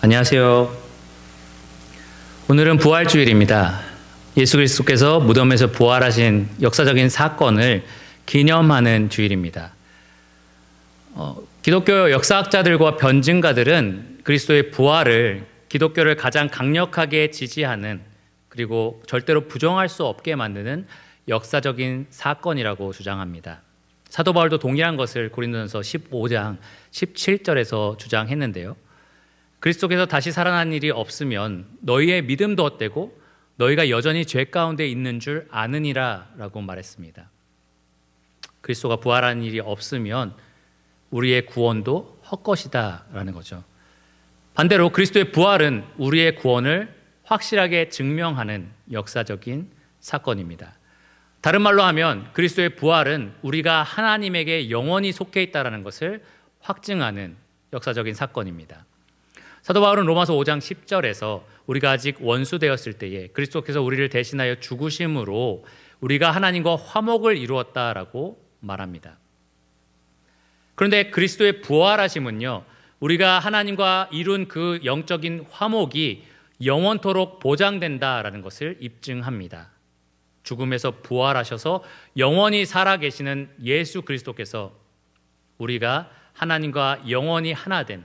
안녕하세요. 오늘은 부활주일입니다. 예수 그리스도께서 무덤에서 부활하신 역사적인 사건을 기념하는 주일입니다. 기독교 역사학자들과 변증가들은 그리스도의 부활을 기독교를 가장 강력하게 지지하는, 그리고 절대로 부정할 수 없게 만드는 역사적인 사건이라고 주장합니다. 사도 바울도 동일한 것을 고린도전서 15장 17절에서 주장했는데요. 그리스도께서 다시 살아난 일이 없으면 너희의 믿음도 헛되고 너희가 여전히 죄 가운데 있는 줄 아느니라 라고 말했습니다. 그리스도가 부활한 일이 없으면 우리의 구원도 헛것이다 라는 거죠. 반대로 그리스도의 부활은 우리의 구원을 확실하게 증명하는 역사적인 사건입니다. 다른 말로 하면 그리스도의 부활은 우리가 하나님에게 영원히 속해 있다는 것을 확증하는 역사적인 사건입니다. 사도 바울은 로마서 5장 10절에서 우리가 아직 원수 되었을 때에 그리스도께서 우리를 대신하여 죽으심으로 우리가 하나님과 화목을 이루었다라고 말합니다. 그런데 그리스도의 부활하심은요, 우리가 하나님과 이룬 그 영적인 화목이 영원토록 보장된다라는 것을 입증합니다. 죽음에서 부활하셔서 영원히 살아계시는 예수 그리스도께서 우리가 하나님과 영원히 하나 된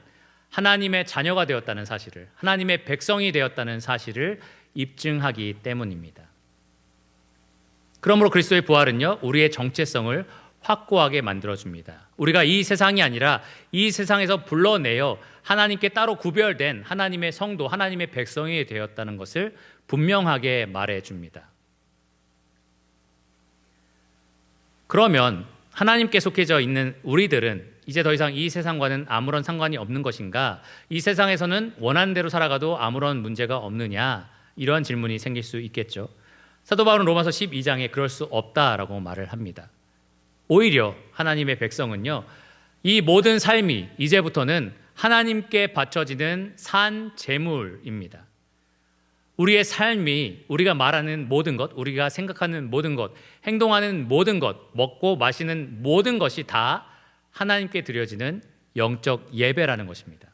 하나님의 자녀가 되었다는 사실을, 하나님의 백성이 되었다는 사실을 입증하기 때문입니다. 그러므로 그리스도의 부활은요, 우리의 정체성을 확고하게 만들어줍니다. 우리가 이 세상이 아니라 이 세상에서 불러내어 하나님께 따로 구별된 하나님의 성도, 하나님의 백성이 되었다는 것을 분명하게 말해줍니다. 그러면 하나님께 속해져 있는 우리들은 이제 더 이상 이 세상과는 아무런 상관이 없는 것인가? 이 세상에서는 원하는 대로 살아가도 아무런 문제가 없느냐? 이러한 질문이 생길 수 있겠죠. 사도 바울은 로마서 12장에 그럴 수 없다라고 말을 합니다. 오히려 하나님의 백성은요, 이 모든 삶이 이제부터는 하나님께 바쳐지는 산 제물입니다. 우리의 삶이, 우리가 말하는 모든 것, 우리가 생각하는 모든 것, 행동하는 모든 것, 먹고 마시는 모든 것이 다 하나님께 드려지는 영적 예배라는 것입니다.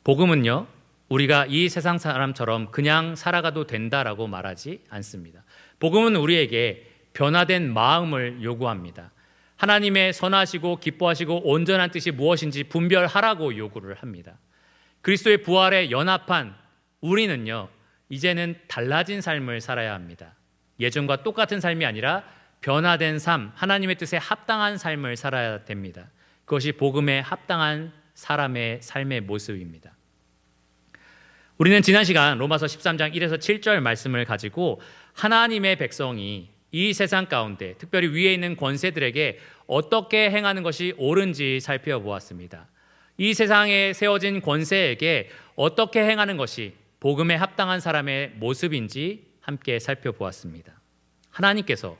복음은요, 우리가 이 세상 사람처럼 그냥 살아가도 된다라고 말하지 않습니다. 복음은 우리에게 변화된 마음을 요구합니다. 하나님의 선하시고 기뻐하시고 온전한 뜻이 무엇인지 분별하라고 요구를 합니다. 그리스도의 부활에 연합한 우리는요, 이제는 달라진 삶을 살아야 합니다. 예전과 똑같은 삶이 아니라 변화된 삶, 하나님의 뜻에 합당한 삶을 살아야 됩니다. 그것이 복음에 합당한 사람의 삶의 모습입니다. 우리는 지난 시간 로마서 13장 1에서 7절 말씀을 가지고 하나님의 백성이 이 세상 가운데, 특별히 위에 있는 권세들에게 어떻게 행하는 것이 옳은지 살펴보았습니다. 이 세상에 세워진 권세에게 어떻게 행하는 것이 복음에 합당한 사람의 모습인지 함께 살펴보았습니다. 하나님께서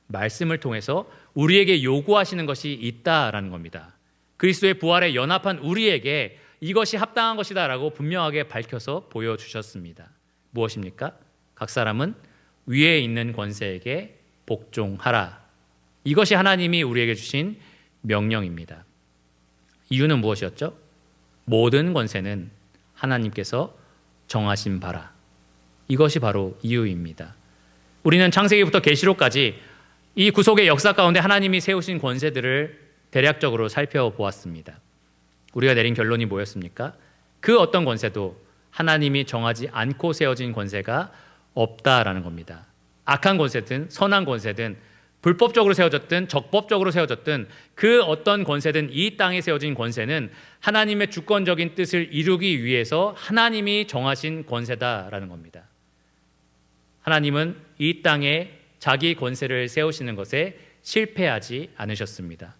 말씀을 통해서 우리에게 요구하시는 것이 있다라는 겁니다. 그리스도의 부활에 연합한 우리에게 이것이 합당한 것이다라고 분명하게 밝혀서 보여주셨습니다. 무엇입니까? 각 사람은 위에 있는 권세에게 복종하라. 이것이 하나님이 우리에게 주신 명령입니다. 이유는 무엇이었죠? 모든 권세는 하나님께서 정하신 바라. 이것이 바로 이유입니다. 우리는 창세기부터 계시록까지 이 구속의 역사 가운데 하나님이 세우신 권세들을 대략적으로 살펴보았습니다. 우리가 내린 결론이 뭐였습니까? 그 어떤 권세도 하나님이 정하지 않고 세워진 권세가 없다라는 겁니다. 악한 권세든 선한 권세든 불법적으로 세워졌든 적법적으로 세워졌든 그 어떤 권세든 이 땅에 세워진 권세는 하나님의 주권적인 뜻을 이루기 위해서 하나님이 정하신 권세다라는 겁니다. 하나님은 이 땅에 자기 권세를 세우시는 것에 실패하지 않으셨습니다.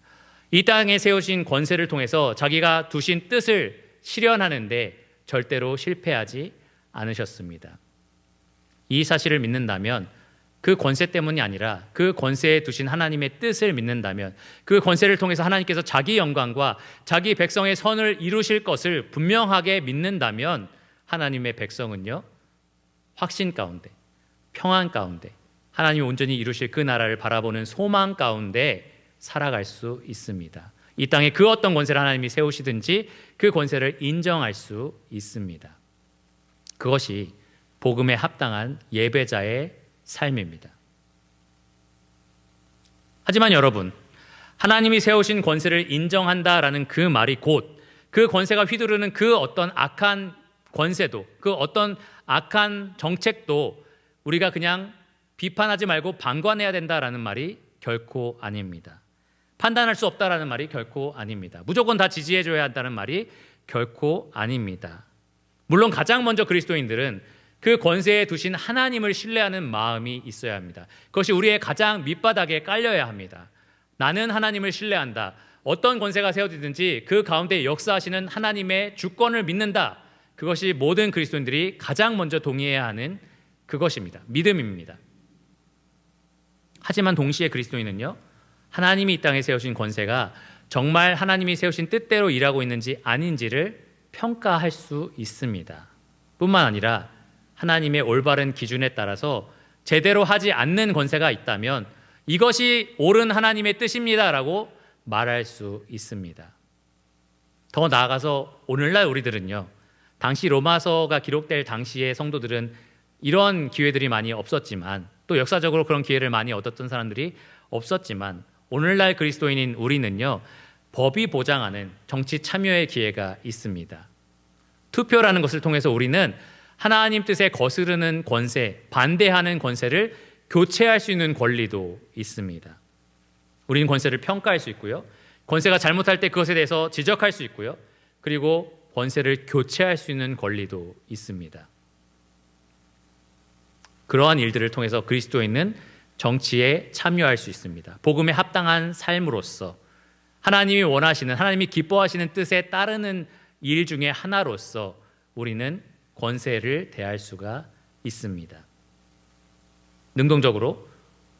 이 땅에 세우신 권세를 통해서 자기가 두신 뜻을 실현하는데 절대로 실패하지 않으셨습니다. 이 사실을 믿는다면, 그 권세 때문이 아니라 그 권세에 두신 하나님의 뜻을 믿는다면, 그 권세를 통해서 하나님께서 자기 영광과 자기 백성의 선을 이루실 것을 분명하게 믿는다면 하나님의 백성은요, 확신 가운데, 평안 가운데, 하나님이 온전히 이루실 그 나라를 바라보는 소망 가운데 살아갈 수 있습니다. 이 땅에 그 어떤 권세를 하나님이 세우시든지 그 권세를 인정할 수 있습니다. 그것이 복음에 합당한 예배자의 삶입니다. 하지만 여러분, 하나님이 세우신 권세를 인정한다라는 그 말이 곧 그 권세가 휘두르는 그 어떤 악한 권세도, 그 어떤 악한 정책도 우리가 그냥 비판하지 말고 방관해야 된다라는 말이 결코 아닙니다. 판단할 수 없다라는 말이 결코 아닙니다. 무조건 다 지지해줘야 한다는 말이 결코 아닙니다. 물론 가장 먼저 그리스도인들은 그 권세에 두신 하나님을 신뢰하는 마음이 있어야 합니다. 그것이 우리의 가장 밑바닥에 깔려야 합니다. 나는 하나님을 신뢰한다. 어떤 권세가 세워지든지 그 가운데 역사하시는 하나님의 주권을 믿는다. 그것이 모든 그리스도인들이 가장 먼저 동의해야 하는 그것입니다. 믿음입니다. 하지만 동시에 그리스도인은요, 하나님이 이 땅에 세우신 권세가 정말 하나님이 세우신 뜻대로 일하고 있는지 아닌지를 평가할 수 있습니다. 뿐만 아니라 하나님의 올바른 기준에 따라서 제대로 하지 않는 권세가 있다면 이것이 옳은 하나님의 뜻입니다라고 말할 수 있습니다. 더 나아가서 오늘날 우리들은요, 당시 로마서가 기록될 당시의 성도들은 이런 기회들이 많이 없었지만, 또 역사적으로 그런 기회를 많이 얻었던 사람들이 없었지만, 오늘날 그리스도인인 우리는요, 법이 보장하는 정치 참여의 기회가 있습니다. 투표라는 것을 통해서 우리는 하나님 뜻에 거스르는 권세, 반대하는 권세를 교체할 수 있는 권리도 있습니다. 우리는 권세를 평가할 수 있고요, 권세가 잘못할 때 그것에 대해서 지적할 수 있고요, 그리고 권세를 교체할 수 있는 권리도 있습니다. 그러한 일들을 통해서 그리스도인은 정치에 참여할 수 있습니다. 복음에 합당한 삶으로서 하나님이 원하시는, 하나님이 기뻐하시는 뜻에 따르는 일 중에 하나로서 우리는 권세를 대할 수가 있습니다. 능동적으로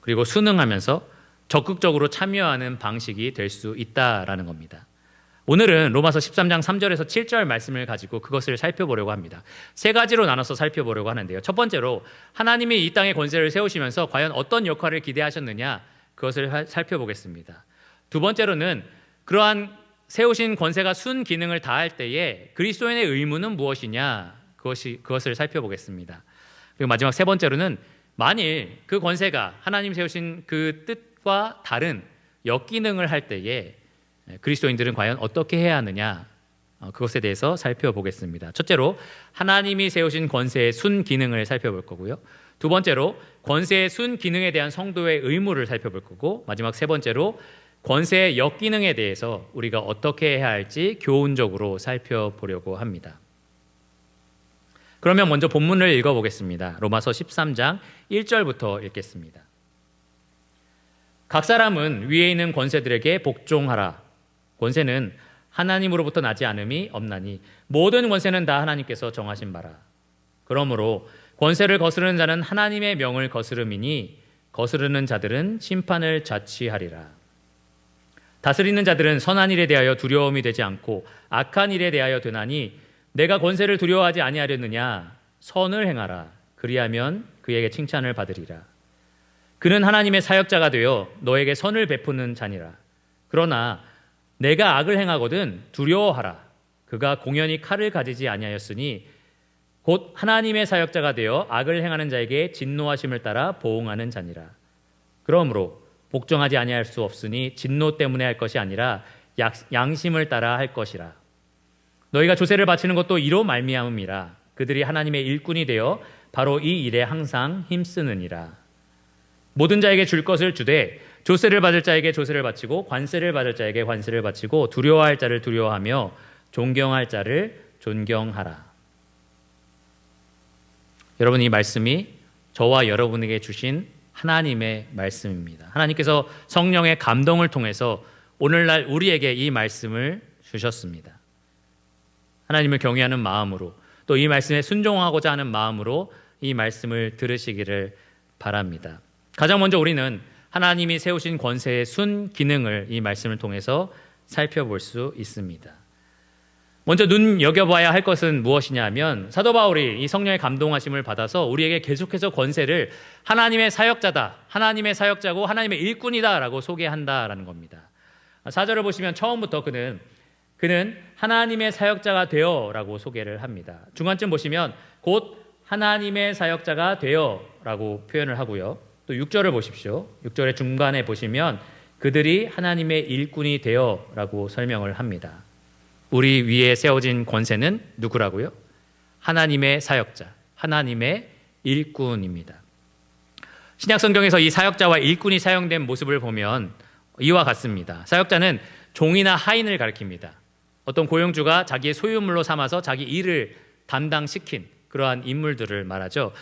그리고 순응하면서 적극적으로 참여하는 방식이 될 수 있다라는 겁니다. 오늘은 로마서 13장 3절에서 7절 말씀을 가지고 그것을 살펴보려고 합니다. 세 가지로 나눠서 살펴보려고 하는데요. 첫 번째로 하나님이 이 땅에 권세를 세우시면서 과연 어떤 역할을 기대하셨느냐, 그것을 살펴보겠습니다. 두 번째로는 그러한 세우신 권세가 순기능을 다할 때에 그리스도인의 의무는 무엇이냐, 그것을 살펴보겠습니다. 그리고 마지막 세 번째로는 만일 그 권세가 하나님 세우신 그 뜻과 다른 역기능을 할 때에 그리스도인들은 과연 어떻게 해야 하느냐, 그것에 대해서 살펴보겠습니다. 첫째로 하나님이 세우신 권세의 순기능을 살펴볼 거고요, 두 번째로 권세의 순기능에 대한 성도의 의무를 살펴볼 거고, 마지막 세 번째로 권세의 역기능에 대해서 우리가 어떻게 해야 할지 교훈적으로 살펴보려고 합니다. 그러면 먼저 본문을 읽어보겠습니다. 로마서 13장 1절부터 읽겠습니다. 각 사람은 위에 있는 권세들에게 복종하라. 권세는 하나님으로부터 나지 않음이 없나니 모든 권세는 다 하나님께서 정하신 바라. 그러므로 권세를 거스르는 자는 하나님의 명을 거스름이니 거스르는 자들은 심판을 자취하리라. 다스리는 자들은 선한 일에 대하여 두려움이 되지 않고 악한 일에 대하여 되나니 내가 권세를 두려워하지 아니하렸느냐. 선을 행하라. 그리하면 그에게 칭찬을 받으리라. 그는 하나님의 사역자가 되어 너에게 선을 베푸는 자니라. 그러나 내가 악을 행하거든 두려워하라. 그가 공연히 칼을 가지지 아니하였으니 곧 하나님의 사역자가 되어 악을 행하는 자에게 진노하심을 따라 보응하는 자니라. 그러므로 복종하지 아니할 수 없으니 진노 때문에 할 것이 아니라 양심을 따라 할 것이라. 너희가 조세를 바치는 것도 이로 말미암음이라. 그들이 하나님의 일꾼이 되어 바로 이 일에 항상 힘쓰느니라. 모든 자에게 줄 것을 주되 조세를 받을 자에게 조세를 바치고 관세를 받을 자에게 관세를 바치고 두려워할 자를 두려워하며 존경할 자를 존경하라. 여러분, 이 말씀이 저와 여러분에게 주신 하나님의 말씀입니다. 하나님께서 성령의 감동을 통해서 오늘날 우리에게 이 말씀을 주셨습니다. 하나님을 경외하는 마음으로, 또 이 말씀에 순종하고자 하는 마음으로 이 말씀을 들으시기를 바랍니다. 가장 먼저 우리는 하나님이 세우신 권세의 순기능을 이 말씀을 통해서 살펴볼 수 있습니다. 먼저 눈여겨봐야 할 것은 무엇이냐 하면 사도 바울이 이 성령의 감동하심을 받아서 우리에게 계속해서 권세를 하나님의 사역자다, 하나님의 사역자고 하나님의 일꾼이다 라고 소개한다라는 겁니다. 4절을 보시면 처음부터 그는 하나님의 사역자가 되어라고 소개를 합니다. 중간쯤 보시면 곧 하나님의 사역자가 되어라고 표현을 하고요. 또 6절을 보십시오. 6절의 중간에 보시면 그들이 하나님의 일꾼이 되어라고 설명을 합니다. 우리 위에 세워진 권세는 누구라고요? 하나님의 사역자, 하나님의 일꾼입니다. 신약 성경에서 이 사역자와 일꾼이 사용된 모습을 보면 이와 같습니다. 사역자는 종이나 하인을 가리킵니다. 어떤 고용주가 자기의 소유물로 삼아서 자기 일을 담당시킨 그러한 인물들을 말하죠.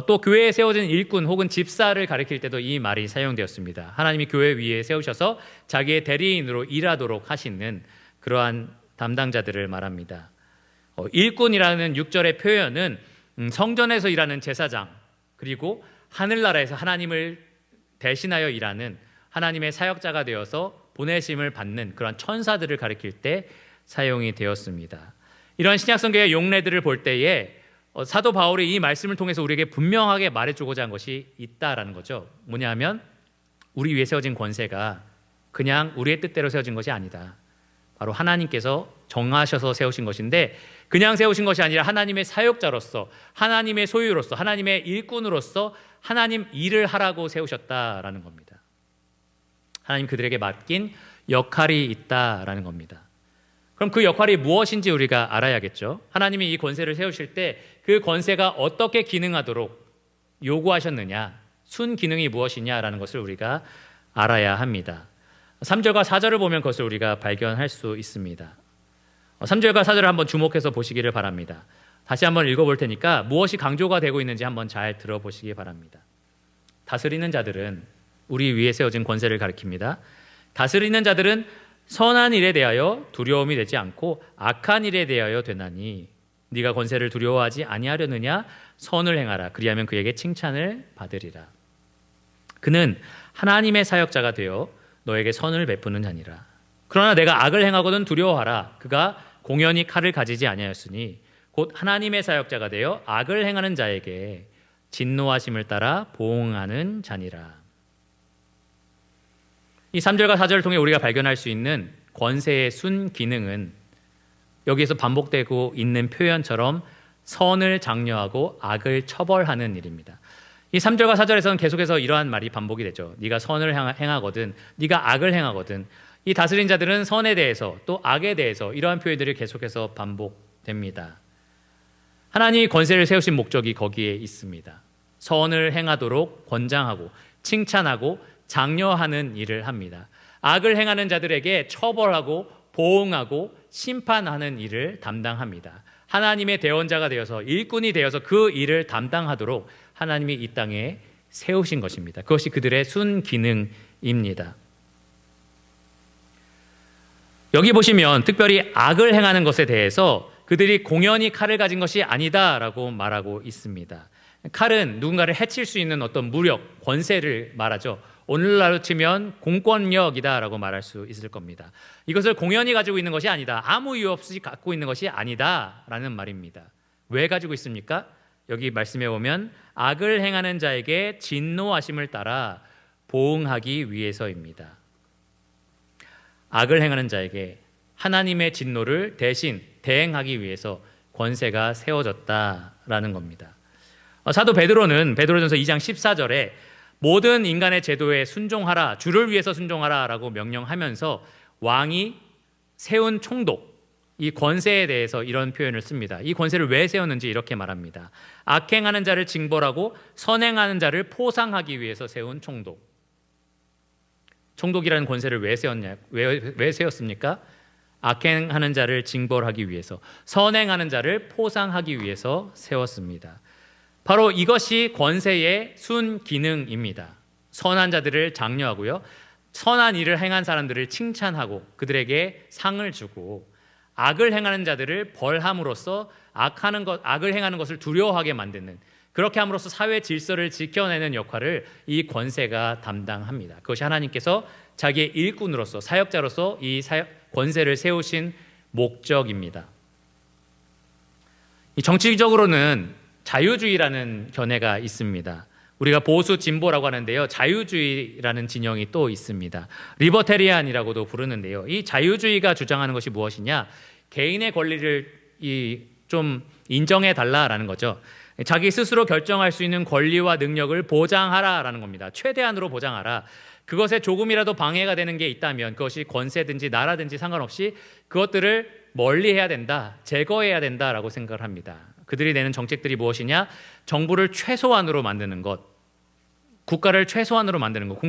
또 교회에 세워진 일꾼 혹은 집사를 가리킬 때도 이 말이 사용되었습니다. 하나님이 교회 위에 세우셔서 자기의 대리인으로 일하도록 하시는 그러한 담당자들을 말합니다. 일꾼이라는 6절의 표현은 성전에서 일하는 제사장, 그리고 하늘나라에서 하나님을 대신하여 일하는 하나님의 사역자가 되어서 보내심을 받는 그런 천사들을 가리킬 때 사용이 되었습니다. 이런 신약 성경의 용례들을 볼 때에 사도 바울이 이 말씀을 통해서 우리에게 분명하게 말해주고자 한 것이 있다라는 거죠. 뭐냐면 우리 위에 세워진 권세가 그냥 우리의 뜻대로 세워진 것이 아니다. 바로 하나님께서 정하셔서 세우신 것인데, 그냥 세우신 것이 아니라 하나님의 사역자로서, 하나님의 소유로서, 하나님의 일꾼으로서 하나님 일을 하라고 세우셨다라는 겁니다. 하나님 그들에게 맡긴 역할이 있다라는 겁니다. 그럼 그 역할이 무엇인지 우리가 알아야겠죠. 하나님이 이 권세를 세우실 때 그 권세가 어떻게 기능하도록 요구하셨느냐, 순기능이 무엇이냐라는 것을 우리가 알아야 합니다. 3절과 4절을 보면 그것을 우리가 발견할 수 있습니다. 3절과 4절을 한번 주목해서 보시기를 바랍니다. 다시 한번 읽어볼 테니까 무엇이 강조가 되고 있는지 한번 잘 들어보시기 바랍니다. 다스리는 자들은, 우리 위에 세워진 권세를 가리킵니다. 다스리는 자들은 선한 일에 대하여 두려움이 되지 않고 악한 일에 대하여 되나니 네가 권세를 두려워하지 아니하려느냐? 선을 행하라. 그리하면 그에게 칭찬을 받으리라. 그는 하나님의 사역자가 되어 너에게 선을 베푸는 자니라. 그러나 내가 악을 행하거든 두려워하라. 그가 공연히 칼을 가지지 아니하였으니 곧 하나님의 사역자가 되어 악을 행하는 자에게 진노하심을 따라 보응하는 자니라. 이 3절과 4절을 통해 우리가 발견할 수 있는 권세의 순기능은 여기에서 반복되고 있는 표현처럼 선을 장려하고 악을 처벌하는 일입니다. 이 3절과 4절에서는 계속해서 이러한 말이 반복이 되죠. 네가 선을 행하거든, 네가 악을 행하거든. 이 다스린 자들은 선에 대해서 또 악에 대해서 이러한 표현들이 계속해서 반복됩니다. 하나님이 권세를 세우신 목적이 거기에 있습니다. 선을 행하도록 권장하고 칭찬하고 장려하는 일을 합니다. 악을 행하는 자들에게 처벌하고 보응하고 심판하는 일을 담당합니다. 하나님의 대언자가 되어서, 일꾼이 되어서 그 일을 담당하도록 하나님이 이 땅에 세우신 것입니다. 그것이 그들의 순기능입니다. 여기 보시면 특별히 악을 행하는 것에 대해서 그들이 공연히 칼을 가진 것이 아니다라고 말하고 있습니다. 칼은 누군가를 해칠 수 있는 어떤 무력, 권세를 말하죠. 오늘날로 치면 공권력이다라고 말할 수 있을 겁니다. 이것을 공연히 가지고 있는 것이 아니다. 아무 이유 없이 갖고 있는 것이 아니다라는 말입니다. 왜 가지고 있습니까? 여기 말씀해 보면 악을 행하는 자에게 진노하심을 따라 보응하기 위해서입니다. 악을 행하는 자에게 하나님의 진노를 대신 대행하기 위해서 권세가 세워졌다라는 겁니다. 사도 베드로는 베드로전서 2장 14절에 모든 인간의 제도에 순종하라, 주를 위해서 순종하라 라고 명령하면서 왕이 세운 총독, 이 권세에 대해서 이런 표현을 씁니다. 이 권세를 왜 세웠는지 이렇게 말합니다. 악행하는 자를 징벌하고 선행하는 자를 포상하기 위해서 세운 총독. 총독이라는 권세를 왜 세웠습니까? 악행하는 자를 징벌하기 위해서, 선행하는 자를 포상하기 위해서 세웠습니다. 바로 이것이 권세의 순기능입니다. 선한 자들을 장려하고요, 선한 일을 행한 사람들을 칭찬하고 그들에게 상을 주고, 악을 행하는 자들을 벌함으로써 악을 행하는 것을 두려워하게 만드는, 그렇게 함으로써 사회 질서를 지켜내는 역할을 이 권세가 담당합니다. 그것이 하나님께서 자기의 일꾼으로서, 사역자로서 이 권세를 세우신 목적입니다. 정치적으로는 자유주의라는 견해가 있습니다. 우리가 보수 진보라고 하는데요. 자유주의라는 진영이 또 있습니다. 리버테리안이라고도 부르는데요. 이 자유주의가 주장하는 것이 무엇이냐? 개인의 권리를 좀 인정해 달라라는 거죠. 자기 스스로 결정할 수 있는 권리와 능력을 보장하라라는 겁니다. 최대한으로 보장하라. 그것에 조금이라도 방해가 되는 게 있다면 그것이 권세든지 나라든지 상관없이 그것들을 멀리해야 된다, 제거해야 된다라고 생각을 합니다. 그들이 내는 정책들이 무엇이냐? 정부를 최소한으로 만드는 것, 국가를 최소한으로 만드는 것,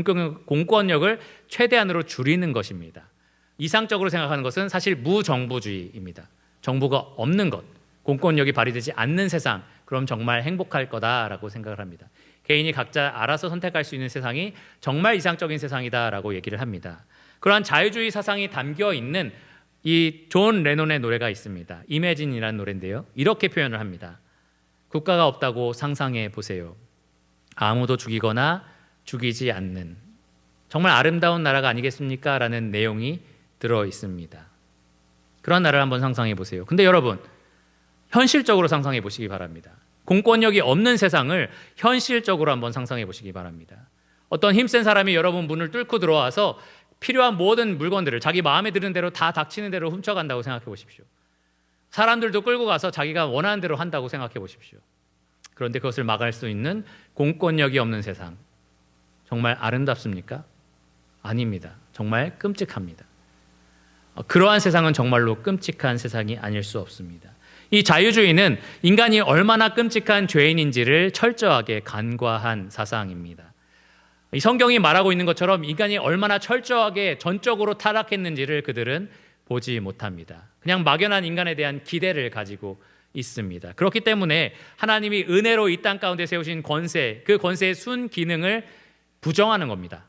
공권력을 최대한으로 줄이는 것입니다. 이상적으로 생각하는 것은 사실 무정부주의입니다. 정부가 없는 것, 공권력이 발휘되지 않는 세상, 그럼 정말 행복할 거다라고 생각을 합니다. 개인이 각자 알아서 선택할 수 있는 세상이 정말 이상적인 세상이다라고 얘기를 합니다. 그러한 자유주의 사상이 담겨 있는 이 존 레논의 노래가 있습니다. 이매진이라는 노래인데요. 이렇게 표현을 합니다. 국가가 없다고 상상해 보세요. 아무도 죽이거나 죽이지 않는 정말 아름다운 나라가 아니겠습니까? 라는 내용이 들어 있습니다. 그런 나라를 한번 상상해 보세요. 근데 여러분, 현실적으로 상상해 보시기 바랍니다. 공권력이 없는 세상을 현실적으로 한번 상상해 보시기 바랍니다. 어떤 힘센 사람이 여러분 문을 뚫고 들어와서 필요한 모든 물건들을 자기 마음에 드는 대로 다 닥치는 대로 훔쳐간다고 생각해 보십시오. 사람들도 끌고 가서 자기가 원하는 대로 한다고 생각해 보십시오. 그런데 그것을 막을 수 있는 공권력이 없는 세상, 정말 아름답습니까? 아닙니다. 정말 끔찍합니다. 그러한 세상은 정말로 끔찍한 세상이 아닐 수 없습니다. 이 자유주의는 인간이 얼마나 끔찍한 죄인인지를 철저하게 간과한 사상입니다. 이 성경이 말하고 있는 것처럼 인간이 얼마나 철저하게 전적으로 타락했는지를 그들은 보지 못합니다. 그냥 막연한 인간에 대한 기대를 가지고 있습니다. 그렇기 때문에 하나님이 은혜로 이 땅 가운데 세우신 권세, 그 권세의 순기능을 부정하는 겁니다.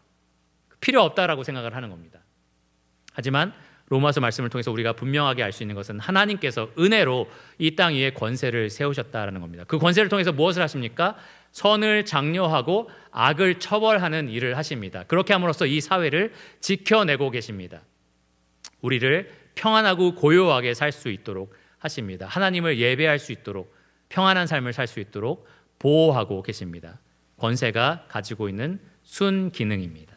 필요 없다라고 생각을 하는 겁니다. 하지만 로마서 말씀을 통해서 우리가 분명하게 알 수 있는 것은 하나님께서 은혜로 이 땅 위에 권세를 세우셨다라는 겁니다. 그 권세를 통해서 무엇을 하십니까? 선을 장려하고 악을 처벌하는 일을 하십니다. 그렇게 함으로써 이 사회를 지켜내고 계십니다. 우리를 평안하고 고요하게 살 수 있도록 하십니다. 하나님을 예배할 수 있도록, 평안한 삶을 살 수 있도록 보호하고 계십니다. 권세가 가지고 있는 순기능입니다.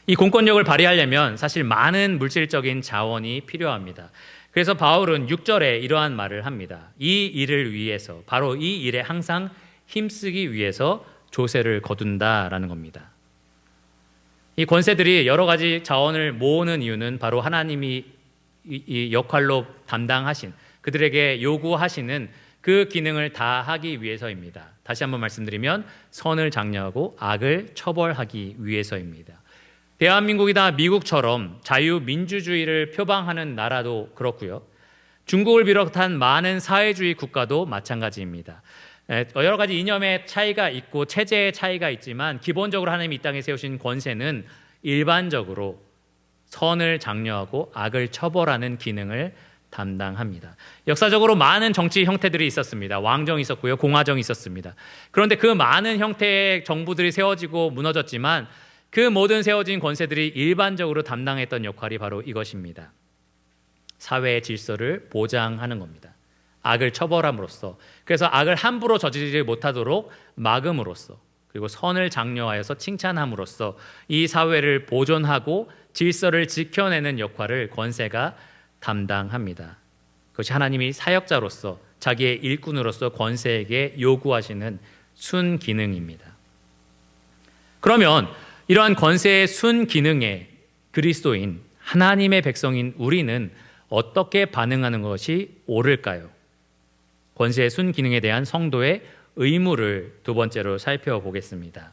이 공권력을 발휘하려면 사실 많은 물질적인 자원이 필요합니다. 그래서 바울은 6절에 이러한 말을 합니다. 이 일을 위해서, 바로 이 일에 항상 힘쓰기 위해서 조세를 거둔다라는 겁니다. 이 권세들이 여러 가지 자원을 모으는 이유는 바로 하나님이 이 역할로 담당하신, 그들에게 요구하시는 그 기능을 다 하기 위해서입니다. 다시 한번 말씀드리면 선을 장려하고 악을 처벌하기 위해서입니다. 대한민국이나 미국처럼 자유민주주의를 표방하는 나라도 그렇고요. 중국을 비롯한 많은 사회주의 국가도 마찬가지입니다. 여러 가지 이념의 차이가 있고 체제의 차이가 있지만 기본적으로 하나님이 이 땅에 세우신 권세는 일반적으로 선을 장려하고 악을 처벌하는 기능을 담당합니다. 역사적으로 많은 정치 형태들이 있었습니다. 왕정이 있었고요. 공화정이 있었습니다. 그런데 그 많은 형태의 정부들이 세워지고 무너졌지만 그 모든 세워진 권세들이 일반적으로 담당했던 역할이 바로 이것입니다. 사회의 질서를 보장하는 겁니다. 악을 처벌함으로써, 그래서 악을 함부로 저지르지 못하도록 막음으로써, 그리고 선을 장려하여서 칭찬함으로써 이 사회를 보존하고 질서를 지켜내는 역할을 권세가 담당합니다. 그것이 하나님이 사역자로서, 자기의 일꾼으로서 권세에게 요구하시는 순기능입니다. 그러면 이러한 권세의 순기능에 그리스도인 하나님의 백성인 우리는 어떻게 반응하는 것이 옳을까요? 권세의 순기능에 대한 성도의 의무를 두 번째로 살펴보겠습니다.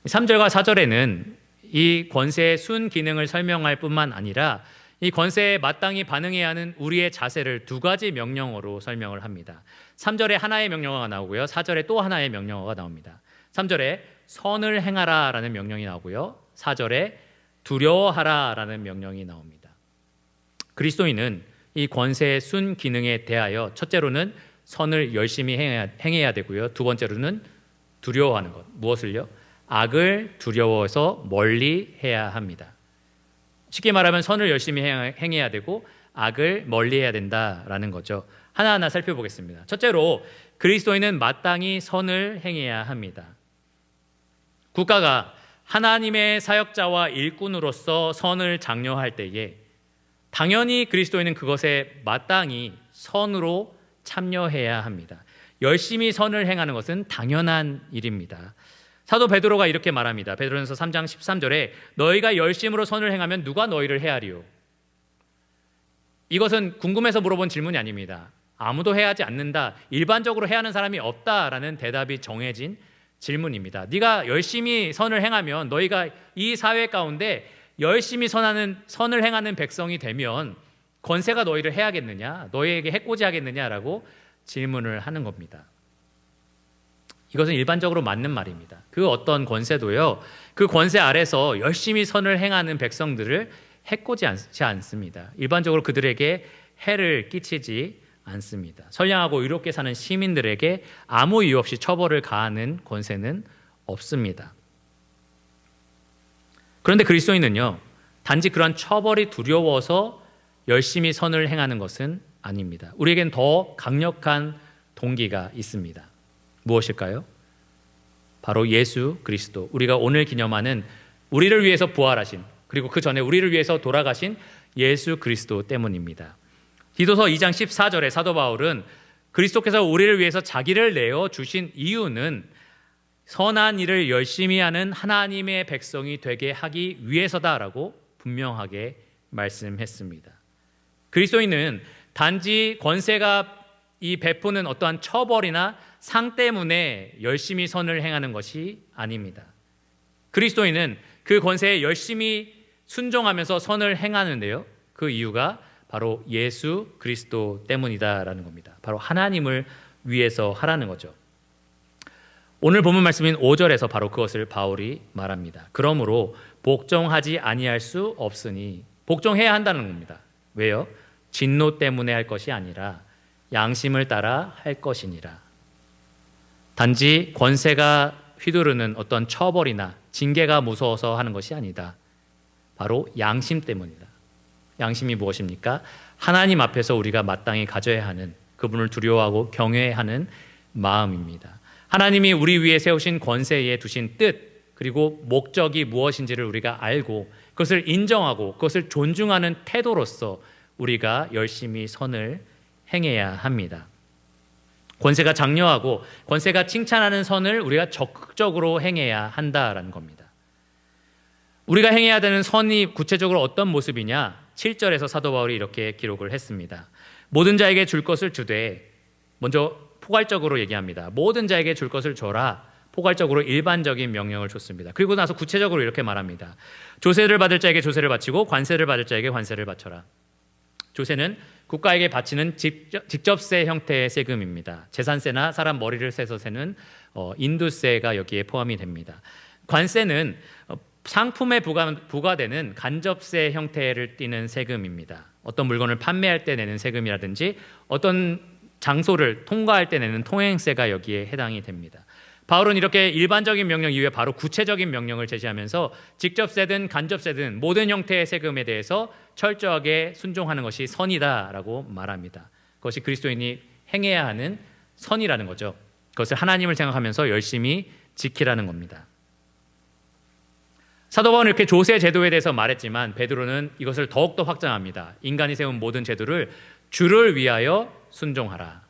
3절과 4절에는 이 권세의 순기능을 설명할 뿐만 아니라 이 권세에 마땅히 반응해야 하는 우리의 자세를 두 가지 명령어로 설명을 합니다. 3절에 하나의 명령어가 나오고요. 4절에 또 하나의 명령어가 나옵니다. 3절에 선을 행하라 라는 명령이 나오고요. 4절에 두려워하라 라는 명령이 나옵니다. 그리스도인은 이 권세의 순기능에 대하여 첫째로는 선을 열심히 행해야 되고요. 두 번째로는 두려워하는 것. 무엇을요? 악을 두려워해서 멀리 해야 합니다. 쉽게 말하면 선을 열심히 행해야 되고 악을 멀리 해야 된다라는 거죠. 하나하나 살펴보겠습니다. 첫째로 그리스도인은 마땅히 선을 행해야 합니다. 국가가 하나님의 사역자와 일꾼으로서 선을 장려할 때에 당연히 그리스도인은 그것에 마땅히 선으로 참여해야 합니다. 열심히 선을 행하는 것은 당연한 일입니다. 사도 베드로가 이렇게 말합니다. 베드로전서 3장 13절에 너희가 열심으로 선을 행하면 누가 너희를 해하리요? 이것은 궁금해서 물어본 질문이 아닙니다. 아무도 해하지 않는다, 일반적으로 해하는 사람이 없다라는 대답이 정해진 질문입니다. 네가 열심히 선을 행하면 너희가 이 사회 가운데 열심히 선을 행하는 백성이 되면 권세가 너희를 해하겠느냐? 너희에게 해코지하겠느냐라고 질문을 하는 겁니다. 이것은 일반적으로 맞는 말입니다. 그 어떤 권세도요, 그 권세 아래서 열심히 선을 행하는 백성들을 해코지하지 않습니다. 일반적으로 그들에게 해를 끼치지 않습니다. 선량하고 의롭게 사는 시민들에게 아무 이유 없이 처벌을 가하는 권세는 없습니다. 그런데 그리스도인은요, 단지 그런 처벌이 두려워서 열심히 선을 행하는 것은 아닙니다. 우리에겐 더 강력한 동기가 있습니다. 무엇일까요? 바로 예수 그리스도, 우리가 오늘 기념하는 우리를 위해서 부활하신, 그리고 그 전에 우리를 위해서 돌아가신 예수 그리스도 때문입니다. 디도서 2장 14절에 사도 바울은 그리스도께서 우리를 위해서 자기를 내어 주신 이유는 선한 일을 열심히 하는 하나님의 백성이 되게 하기 위해서다라고 분명하게 말씀했습니다. 그리스도인은 단지 권세가 이 베푸는 어떠한 처벌이나 상 때문에 열심히 선을 행하는 것이 아닙니다. 그리스도인은 그 권세에 열심히 순종하면서 선을 행하는데요, 그 이유가 바로 예수 그리스도 때문이다라는 겁니다. 바로 하나님을 위해서 하라는 거죠. 오늘 본문 말씀인 5절에서 바로 그것을 바울이 말합니다. 그러므로 복종하지 아니할 수 없으니, 복종해야 한다는 겁니다. 왜요? 진노 때문에 할 것이 아니라 양심을 따라 할 것이니라. 단지 권세가 휘두르는 어떤 처벌이나 징계가 무서워서 하는 것이 아니다. 바로 양심 때문이다. 양심이 무엇입니까? 하나님 앞에서 우리가 마땅히 가져야 하는, 그분을 두려워하고 경외하는 마음입니다. 하나님이 우리 위에 세우신 권세에 두신 뜻, 그리고 목적이 무엇인지를 우리가 알고 그것을 인정하고 그것을 존중하는 태도로서 우리가 열심히 선을 행해야 합니다. 권세가 장려하고 권세가 칭찬하는 선을 우리가 적극적으로 행해야 한다라는 겁니다. 우리가 행해야 되는 선이 구체적으로 어떤 모습이냐? 7절에서 사도 바울이 이렇게 기록을 했습니다. 모든 자에게 줄 것을 주되, 먼저 포괄적으로 얘기합니다. 모든 자에게 줄 것을 줘라. 포괄적으로 일반적인 명령을 줬습니다. 그리고 나서 구체적으로 이렇게 말합니다. 조세를 받을 자에게 조세를 바치고 관세를 받을 자에게 관세를 바쳐라. 조세는 국가에게 바치는 직접세 형태의 세금입니다. 재산세나 사람 머리를 세서 세는 인두세가 여기에 포함이 됩니다. 관세는 상품에 부과되는 간접세 형태를 띠는 세금입니다. 어떤 물건을 판매할 때 내는 세금이라든지 어떤 장소를 통과할 때 내는 통행세가 여기에 해당이 됩니다. 바울은 이렇게 일반적인 명령 이외에 바로 구체적인 명령을 제시하면서 직접세든 간접세든 모든 형태의 세금에 대해서 철저하게 순종하는 것이 선이다라고 말합니다. 그것이 그리스도인이 행해야 하는 선이라는 거죠. 그것을 하나님을 생각하면서 열심히 지키라는 겁니다. 사도 바울은 이렇게 조세 제도에 대해서 말했지만 베드로는 이것을 더욱더 확장합니다. 인간이 세운 모든 제도를 주를 위하여 순종하라.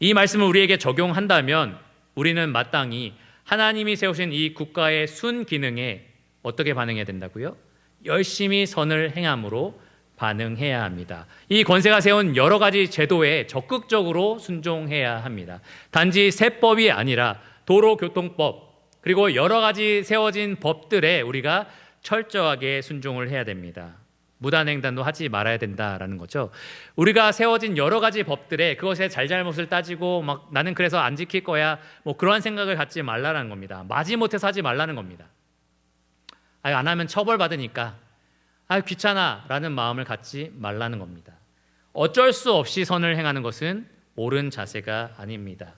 이 말씀을 우리에게 적용한다면 우리는 마땅히 하나님이 세우신 이 국가의 순기능에 어떻게 반응해야 된다고요? 열심히 선을 행함으로 반응해야 합니다. 이 권세가 세운 여러 가지 제도에 적극적으로 순종해야 합니다. 단지 세법이 아니라 도로교통법, 그리고 여러 가지 세워진 법들에 우리가 철저하게 순종을 해야 됩니다. 무단횡단도 하지 말아야 된다라는 거죠. 우리가 세워진 여러 가지 법들에 그것의 잘잘못을 따지고 막 나는 그래서 안 지킬 거야, 뭐 그러한 생각을 갖지 말라는 겁니다. 마지못해서 하지 말라는 겁니다. 안 하면 처벌받으니까 귀찮아라는 마음을 갖지 말라는 겁니다. 어쩔 수 없이 선을 행하는 것은 옳은 자세가 아닙니다.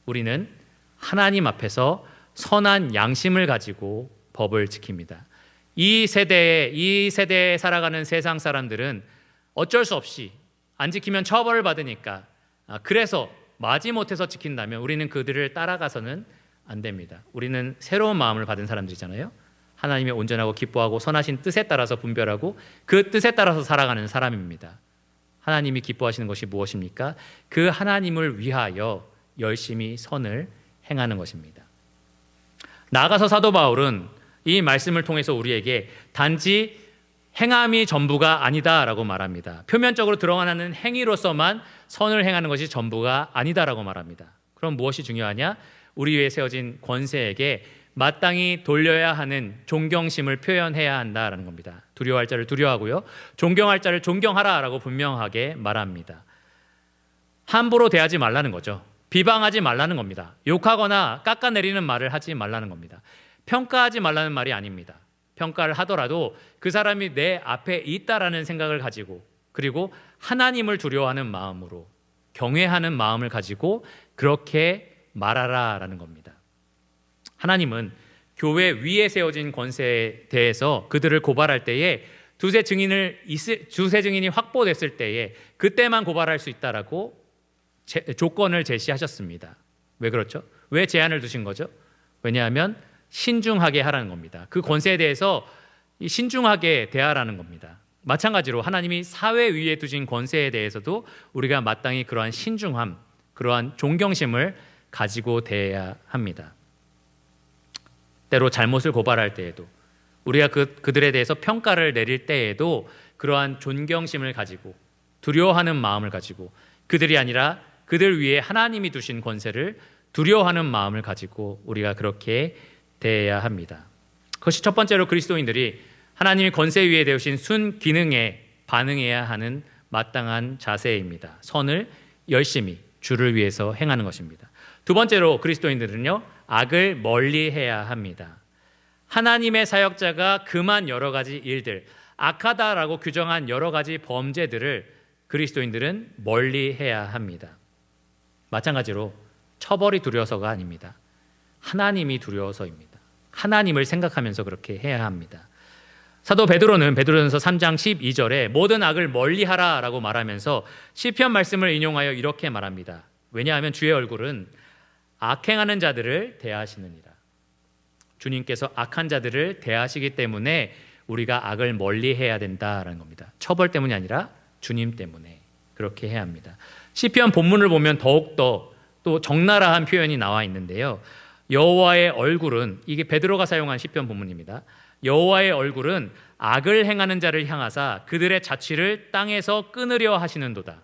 우리는 하나님 앞에서 선한 양심을 가지고 법을 지킵니다. 이 세대에 살아가는 세상 사람들은 어쩔 수 없이 안 지키면 처벌을 받으니까 그래서 마지못해서 지킨다면 우리는 그들을 따라가서는 안 됩니다. 우리는 새로운 마음을 받은 사람들이잖아요. 하나님의 온전하고 기뻐하고 선하신 뜻에 따라서 분별하고 그 뜻에 따라서 살아가는 사람입니다. 하나님이 기뻐하시는 것이 무엇입니까? 그 하나님을 위하여 열심히 선을 행하는 것입니다. 나아가서 사도 바울은 이 말씀을 통해서 우리에게 단지 행함이 전부가 아니다라고 말합니다. 표면적으로 드러나는 행위로서만 선을 행하는 것이 전부가 아니다라고 말합니다. 그럼 무엇이 중요하냐? 우리 위에 세워진 권세에게 마땅히 돌려야 하는 존경심을 표현해야 한다라는 겁니다. 두려워할 자를 두려워하고요, 존경할 자를 존경하라라고 분명하게 말합니다. 함부로 대하지 말라는 거죠. 비방하지 말라는 겁니다. 욕하거나 깎아내리는 말을 하지 말라는 겁니다. 평가하지 말라는 말이 아닙니다. 평가를 하더라도 그 사람이 내 앞에 있다라는 생각을 가지고, 그리고 하나님을 두려워하는 마음으로, 경외하는 마음을 가지고 그렇게 말하라라는 겁니다. 하나님은 교회 위에 세워진 권세에 대해서 그들을 고발할 때에 두세 증인이 확보됐을 때에 그때만 고발할 수 있다라고 조건을 제시하셨습니다. 왜 그렇죠? 왜 제한을 두신 거죠? 왜냐하면 신중하게 하라는 겁니다. 그 권세에 대해서 신중하게 대하라는 겁니다. 마찬가지로 하나님이 사회 위에 두신 권세에 대해서도 우리가 마땅히 그러한 신중함, 그러한 존경심을 가지고 대해야 합니다. 때로 잘못을 고발할 때에도, 우리가 그들에 대해서 평가를 내릴 때에도 그러한 존경심을 가지고 두려워하는 마음을 가지고, 그들이 아니라 그들 위에 하나님이 두신 권세를 두려워하는 마음을 가지고 우리가 그렇게 대해야 합니다. 그것이 첫 번째로 그리스도인들이 하나님의 권세 위에 세우신 순기능에 반응해야 하는 마땅한 자세입니다. 선을 열심히 주를 위해서 행하는 것입니다. 두 번째로 그리스도인들은요, 악을 멀리해야 합니다. 하나님의 사역자가 금한 여러 가지 일들, 악하다라고 규정한 여러 가지 범죄들을 그리스도인들은 멀리해야 합니다. 마찬가지로 처벌이 두려워서가 아닙니다. 하나님이 두려워서입니다. 하나님을 생각하면서 그렇게 해야 합니다. 사도 베드로는 베드로전서 3장 12절에 모든 악을 멀리하라라고 말하면서 시편 말씀을 인용하여 이렇게 말합니다. 왜냐하면 주의 얼굴은 악행하는 자들을 대하시느니라. 주님께서 악한 자들을 대하시기 때문에 우리가 악을 멀리해야 된다라는 겁니다. 처벌 때문이 아니라 주님 때문에 그렇게 해야 합니다. 시편 본문을 보면 더욱더 또 적나라한 표현이 나와 있는데요. 여호와의 얼굴은, 이게 베드로가 사용한 시편 본문입니다. 여호와의 얼굴은 악을 행하는 자를 향하사 그들의 자취를 땅에서 끊으려 하시는도다.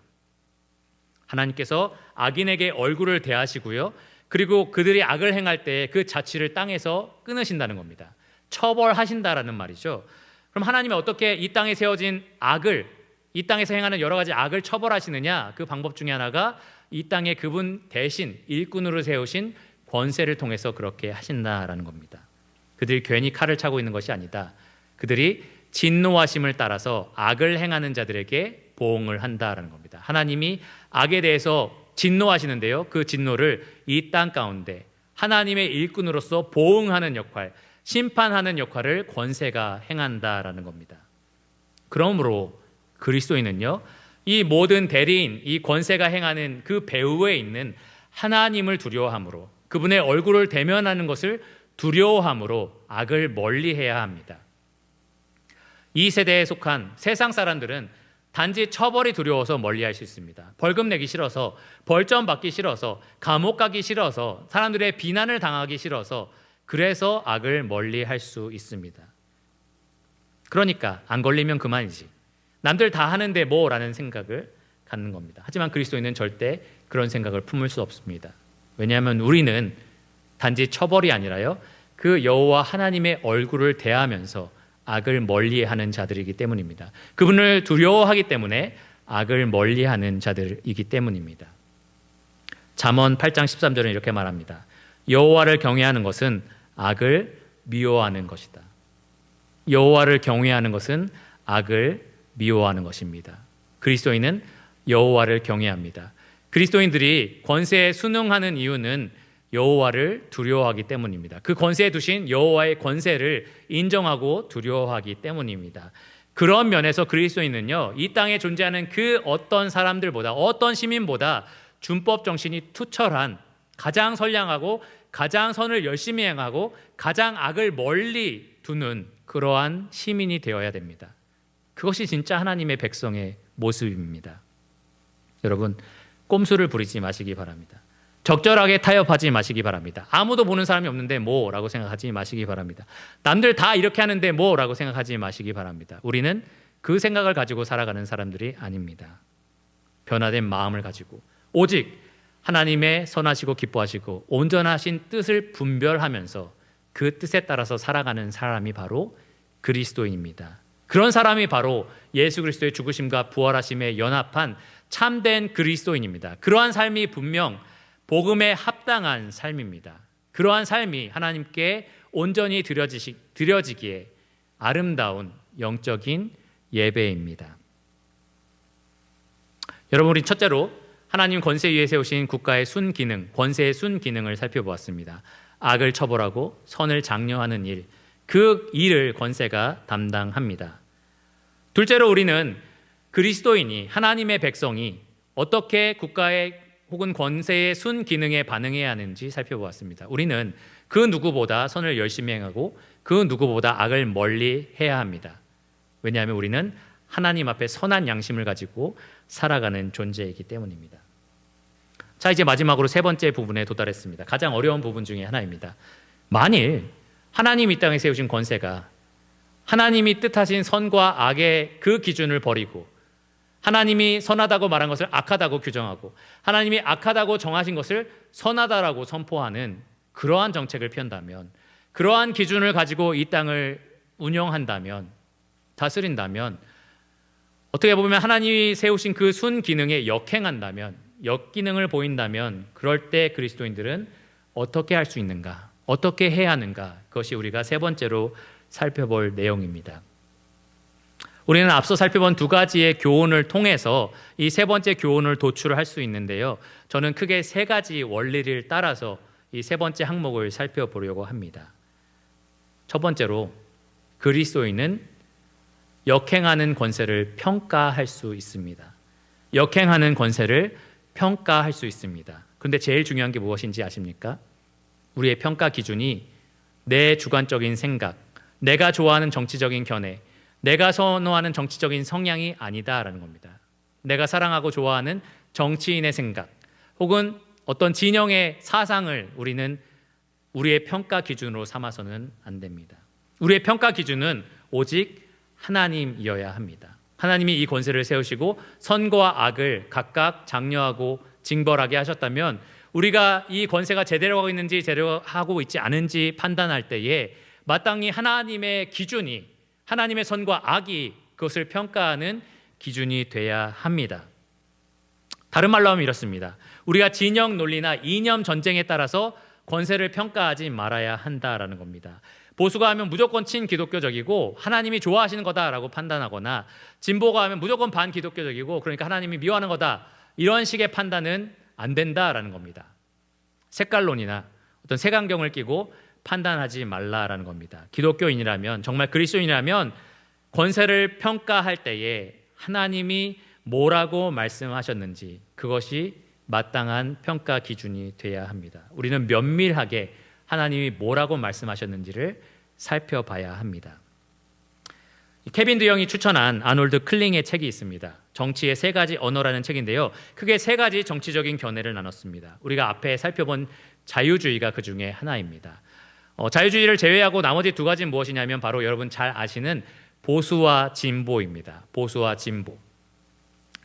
하나님께서 악인에게 얼굴을 대하시고요, 그리고 그들이 악을 행할 때 그 자취를 땅에서 끊으신다는 겁니다. 처벌하신다라는 말이죠. 그럼 하나님이 어떻게 이 땅에 세워진 악을, 이 땅에서 행하는 여러 가지 악을 처벌하시느냐? 그 방법 중에 하나가 이 땅에 그분 대신 일꾼으로 세우신 권세를 통해서 그렇게 하신다라는 겁니다. 그들이 괜히 칼을 차고 있는 것이 아니다. 그들이 진노하심을 따라서 악을 행하는 자들에게 보응을 한다라는 겁니다. 하나님이 악에 대해서 진노하시는데요, 그 진노를 이 땅 가운데 하나님의 일꾼으로서 보응하는 역할, 심판하는 역할을 권세가 행한다라는 겁니다. 그러므로 그리스도인은요, 이 모든 대리인, 이 권세가 행하는 그 배후에 있는 하나님을 두려워함으로, 그분의 얼굴을 대면하는 것을 두려워함으로 악을 멀리해야 합니다. 이 세대에 속한 세상 사람들은 단지 처벌이 두려워서 멀리할 수 있습니다. 벌금 내기 싫어서, 벌점 받기 싫어서, 감옥 가기 싫어서, 사람들의 비난을 당하기 싫어서, 그래서 악을 멀리할 수 있습니다. 그러니까 안 걸리면 그만이지, 남들 다 하는데 뭐라는 생각을 갖는 겁니다. 하지만 그리스도인은 절대 그런 생각을 품을 수 없습니다. 왜냐하면 우리는 단지 처벌이 아니라요, 그 여호와 하나님의 얼굴을 대하면서 악을 멀리하는 자들이기 때문입니다. 그분을 두려워하기 때문에 악을 멀리하는 자들이기 때문입니다. 잠언 8장 13절은 이렇게 말합니다. 여호와를 경외하는 것은 악을 미워하는 것이다. 여호와를 경외하는 것은 악을 미워하는 것입니다. 그리스도인은 여호와를 경외합니다. 그리스도인들이 권세에 순응하는 이유는 여호와를 두려워하기 때문입니다. 그 권세에 두신 여호와의 권세를 인정하고 두려워하기 때문입니다. 그런 면에서 그리스도인은요, 이 땅에 존재하는 그 어떤 사람들보다, 어떤 시민보다 준법 정신이 투철한, 가장 선량하고 가장 선을 열심히 행하고 가장 악을 멀리 두는 그러한 시민이 되어야 됩니다. 그것이 진짜 하나님의 백성의 모습입니다. 여러분, 꼼수를 부리지 마시기 바랍니다. 적절하게 타협하지 마시기 바랍니다. 아무도 보는 사람이 없는데 뭐라고 생각하지 마시기 바랍니다. 남들 다 이렇게 하는데 뭐라고 생각하지 마시기 바랍니다. 우리는 그 생각을 가지고 살아가는 사람들이 아닙니다. 변화된 마음을 가지고 오직 하나님의 선하시고 기뻐하시고 온전하신 뜻을 분별하면서 그 뜻에 따라서 살아가는 사람이 바로 그리스도인입니다. 그런 사람이 바로 예수 그리스도의 죽으심과 부활하심에 연합한 참된 그리스도인입니다. 그러한 삶이 분명 복음에 합당한 삶입니다. 그러한 삶이 하나님께 온전히 드려지기에 아름다운 영적인 예배입니다. 여러분, 우리 첫째로 하나님 권세 위에 세우신 국가의 순기능, 권세의 순기능을 살펴보았습니다. 악을 처벌하고 선을 장려하는 일, 그 일을 권세가 담당합니다. 둘째로 우리는 그리스도인이, 하나님의 백성이 어떻게 국가의 혹은 권세의 순기능에 반응해야 하는지 살펴보았습니다. 우리는 그 누구보다 선을 열심히 행하고 그 누구보다 악을 멀리 해야 합니다. 왜냐하면 우리는 하나님 앞에 선한 양심을 가지고 살아가는 존재이기 때문입니다. 자, 이제 마지막으로 세 번째 부분에 도달했습니다. 가장 어려운 부분 중에 하나입니다. 만일 하나님이 이 땅에 세우신 권세가 하나님이 뜻하신 선과 악의 그 기준을 버리고 하나님이 선하다고 말한 것을 악하다고 규정하고 하나님이 악하다고 정하신 것을 선하다라고 선포하는 그러한 정책을 편다면, 그러한 기준을 가지고 이 땅을 운영한다면, 다스린다면, 어떻게 보면 하나님이 세우신 그 순기능에 역행한다면, 역기능을 보인다면, 그럴 때 그리스도인들은 어떻게 할 수 있는가, 어떻게 해야 하는가, 그것이 우리가 세 번째로 살펴볼 내용입니다. 우리는 앞서 살펴본 두 가지의 교훈을 통해서 이 세 번째 교훈을 도출할 수 있는데요. 저는 크게 세 가지 원리를 따라서 이 세 번째 항목을 살펴보려고 합니다. 첫 번째로, 그리스도인은 역행하는 권세를 평가할 수 있습니다. 역행하는 권세를 평가할 수 있습니다. 그런데 제일 중요한 게 무엇인지 아십니까? 우리의 평가 기준이 내 주관적인 생각, 내가 좋아하는 정치적인 견해, 내가 선호하는 정치적인 성향이 아니다라는 겁니다. 내가 사랑하고 좋아하는 정치인의 생각 혹은 어떤 진영의 사상을 우리는 우리의 평가 기준으로 삼아서는 안 됩니다. 우리의 평가 기준은 오직 하나님이어야 합니다. 하나님이 이 권세를 세우시고 선과 악을 각각 장려하고 징벌하게 하셨다면 우리가 이 권세가 제대로 하고 있는지 제대로 하고 있지 않은지 판단할 때에 마땅히 하나님의 기준이, 하나님의 선과 악이 그것을 평가하는 기준이 돼야 합니다. 다른 말로 하면 이렇습니다. 우리가 진영 논리나 이념 전쟁에 따라서 권세를 평가하지 말아야 한다라는 겁니다. 보수가 하면 무조건 친기독교적이고 하나님이 좋아하시는 거다라고 판단하거나, 진보가 하면 무조건 반기독교적이고 그러니까 하나님이 미워하는 거다, 이런 식의 판단은 안 된다라는 겁니다. 색깔론이나 어떤 색안경을 끼고 판단하지 말라라는 겁니다. 기독교인이라면, 정말 그리스도인이라면 권세를 평가할 때에 하나님이 뭐라고 말씀하셨는지 그것이 마땅한 평가 기준이 돼야 합니다. 우리는 면밀하게 하나님이 뭐라고 말씀하셨는지를 살펴봐야 합니다. 케빈 드영이 추천한 아놀드 클링의 책이 있습니다. 정치의 세 가지 언어라는 책인데요. 크게 세 가지 정치적인 견해를 나눴습니다. 우리가 앞에 살펴본 자유주의가 그 중에 하나입니다. 자유주의를 제외하고 나머지 두 가지는 무엇이냐면 바로 여러분 잘 아시는 보수와 진보입니다. 보수와 진보.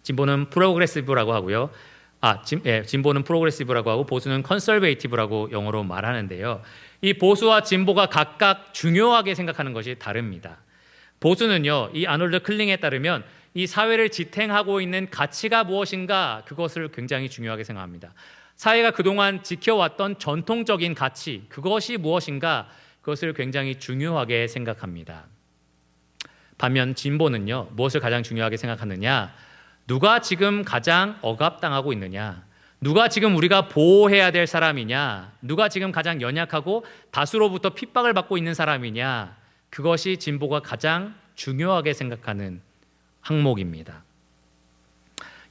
진보는 프로그레시브라고 하고요. 진보는 프로그레시브라고 하고 보수는 컨설베이티브라고 영어로 말하는데요. 이 보수와 진보가 각각 중요하게 생각하는 것이 다릅니다. 보수는요, 이 아놀드 클링에 따르면 이 사회를 지탱하고 있는 가치가 무엇인가, 그것을 굉장히 중요하게 생각합니다. 사회가 그동안 지켜왔던 전통적인 가치, 그것이 무엇인가, 그것을 굉장히 중요하게 생각합니다. 반면 진보는요, 무엇을 가장 중요하게 생각하느냐, 누가 지금 가장 억압당하고 있느냐, 누가 지금 우리가 보호해야 될 사람이냐, 누가 지금 가장 연약하고 다수로부터 핍박을 받고 있는 사람이냐, 그것이 진보가 가장 중요하게 생각하는 항목입니다.